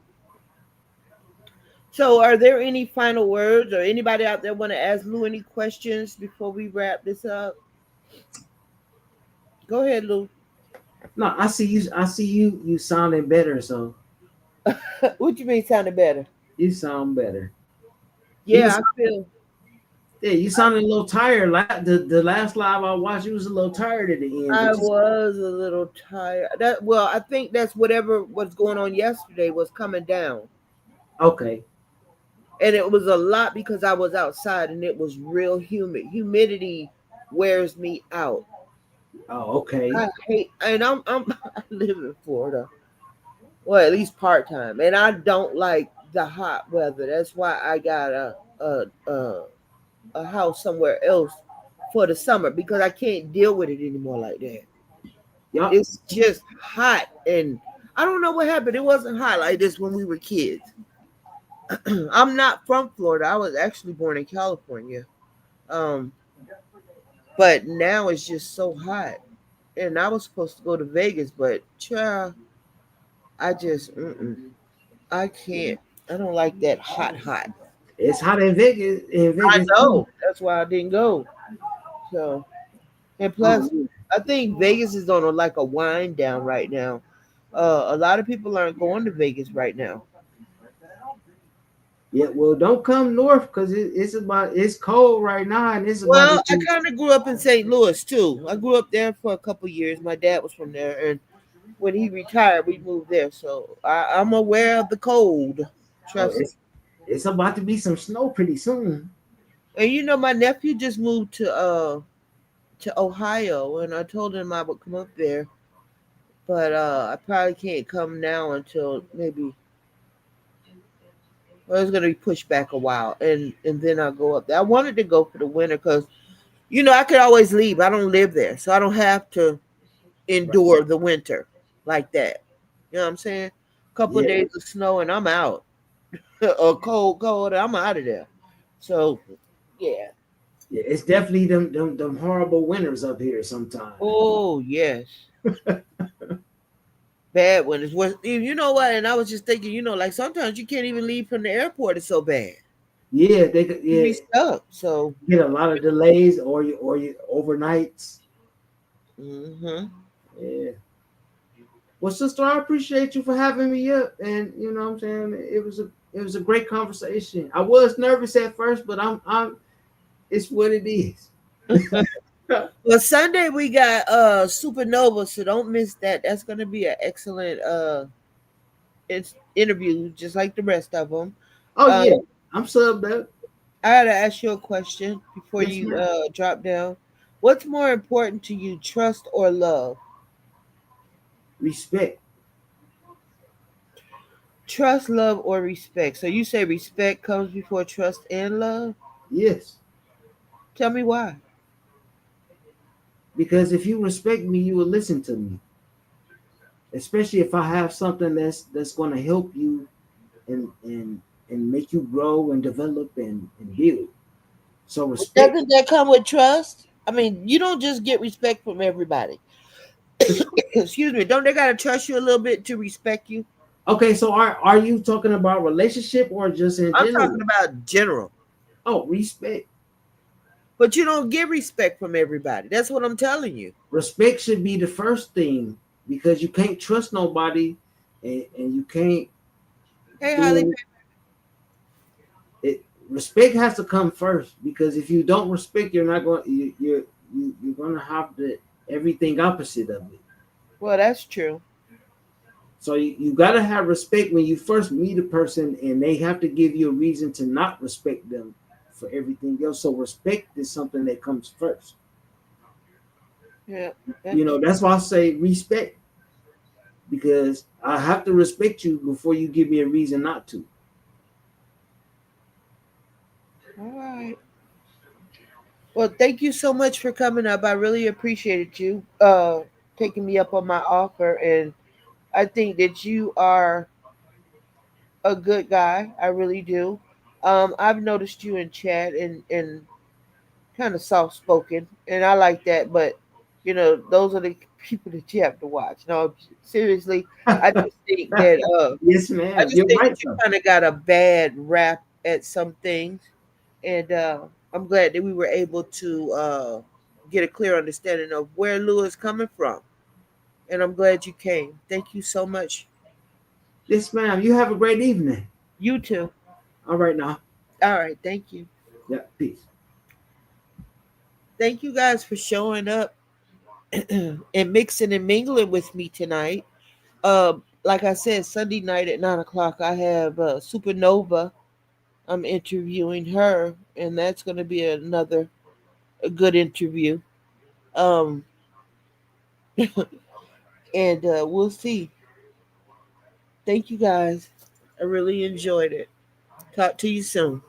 So, are there any final words or anybody out there want to ask Lou any questions before we wrap this up? Go ahead, Lou. No, I see you. I see you. You sounding better. So What you mean sounded better? you sound better. You Yeah, was I feel yeah. You sounded a little tired. The last live I watched, you was a little tired at the end. I But you was a little tired. That well, I think that's whatever was going on yesterday was coming down. okay? And it was a lot because I was outside and it was real humid. Humidity wears me out. Oh, okay. I hate and I'm I live in Florida. Well, at least part time. And I don't like the hot weather. That's why I got a house somewhere else for the summer because I can't deal with it anymore like that. Yup. It's just hot and I don't know what happened. It wasn't hot like this when we were kids. I'm not from Florida. I was actually born in California. Um, but now it's just so hot. And I was supposed to go to Vegas, but child, I just I can't. I don't like that hot hot. It's hot in Vegas. In I Vegas too. know. That's why I didn't go. So and Oh plus yeah. I think Vegas is on like a wind down right now. A lot of people aren't going to Vegas right now. Yeah. Well, don't come north because it's cold right now and it's about to Well, I be. kind of grew up in St. Louis too. I grew up there for a couple years. My dad was from there, and when he retired, we moved there. So I'm aware of the cold. Oh, Trust me. it's about to be some snow pretty soon. And you know, my nephew just moved to Ohio, and I told him I would come up there, but I probably can't come now until maybe. Well, it's gonna be pushed back a while, and then I'll go up there. I wanted to go for the winter because you know I could always leave. I don't live there, so I don't have to Right. endure the winter like that. You know what I'm saying? A couple of Yeah. days of snow and I'm out. Or cold, I'm out of there. So yeah. Yeah. It's definitely them horrible winters up here sometimes. Oh yes. Bad when it's worse. You know what? And I was just thinking, like sometimes you can't even leave from the airport. It's so bad. Yeah. You Yeah. be stuck. So Get a lot of delays or you overnights. hmm Yeah. Well, sister, I appreciate you for having me up, and you know what I'm saying it was a great conversation. I was nervous at first, but I'm it's what it is. well Sunday we got Supernova, so don't miss that. That's gonna be an excellent interview, just like the rest of them. Oh Um, yeah, I'm subbed up. I had to ask you a question before Yes, you ma'am. drop down. What's more important to you, trust or love? Respect. Trust, love, or respect? So you say respect comes before trust and love? Yes, Tell me why. because if you respect me, you will listen to me. Especially if I have something that's going to help you and make you grow and develop and build. So respect. Doesn't that come with trust? I mean, you don't just get respect from everybody. Excuse me. Don't they gotta trust you a little bit to respect you? Okay, so are you talking about relationship or just in I'm talking general? about general. Oh, respect. But you don't get respect from everybody. That's what I'm telling you. Respect should be the first thing because you can't trust nobody and you can't Hey, Holly. do it. Respect has to come first because if you don't respect, you're not going you're going to have the everything opposite of it. Well, that's true. So you got to have respect when you first meet a person and they have to give you a reason to not respect them for everything else. So respect is something that comes first. Yeah, You that's know, that's why I say respect because I have to respect you before you give me a reason not to. all right. Well, thank you so much for coming up. I really appreciated you taking me up on my offer, and I think that you are a good guy. I really do. I've noticed you in chat and kind of soft spoken, and I like that. But those are the people that you have to watch. No, seriously, I just think that Yes, I ma'am. just You're think right that you though. kind of got a bad rap at some things, and I'm glad that we were able to get a clear understanding of where Lou is coming from, and I'm glad you came. Thank you so much. Yes, ma'am. You have a great evening. You too. All right now. All right, thank you. Yeah. Peace. Thank you guys for showing up and mixing and mingling with me tonight. Like I said, Sunday night at 9 o'clock, I have Supernova. I'm interviewing her, and that's going to be another a good interview. Um, and we'll see. Thank you guys. I really enjoyed it. Talk to you soon.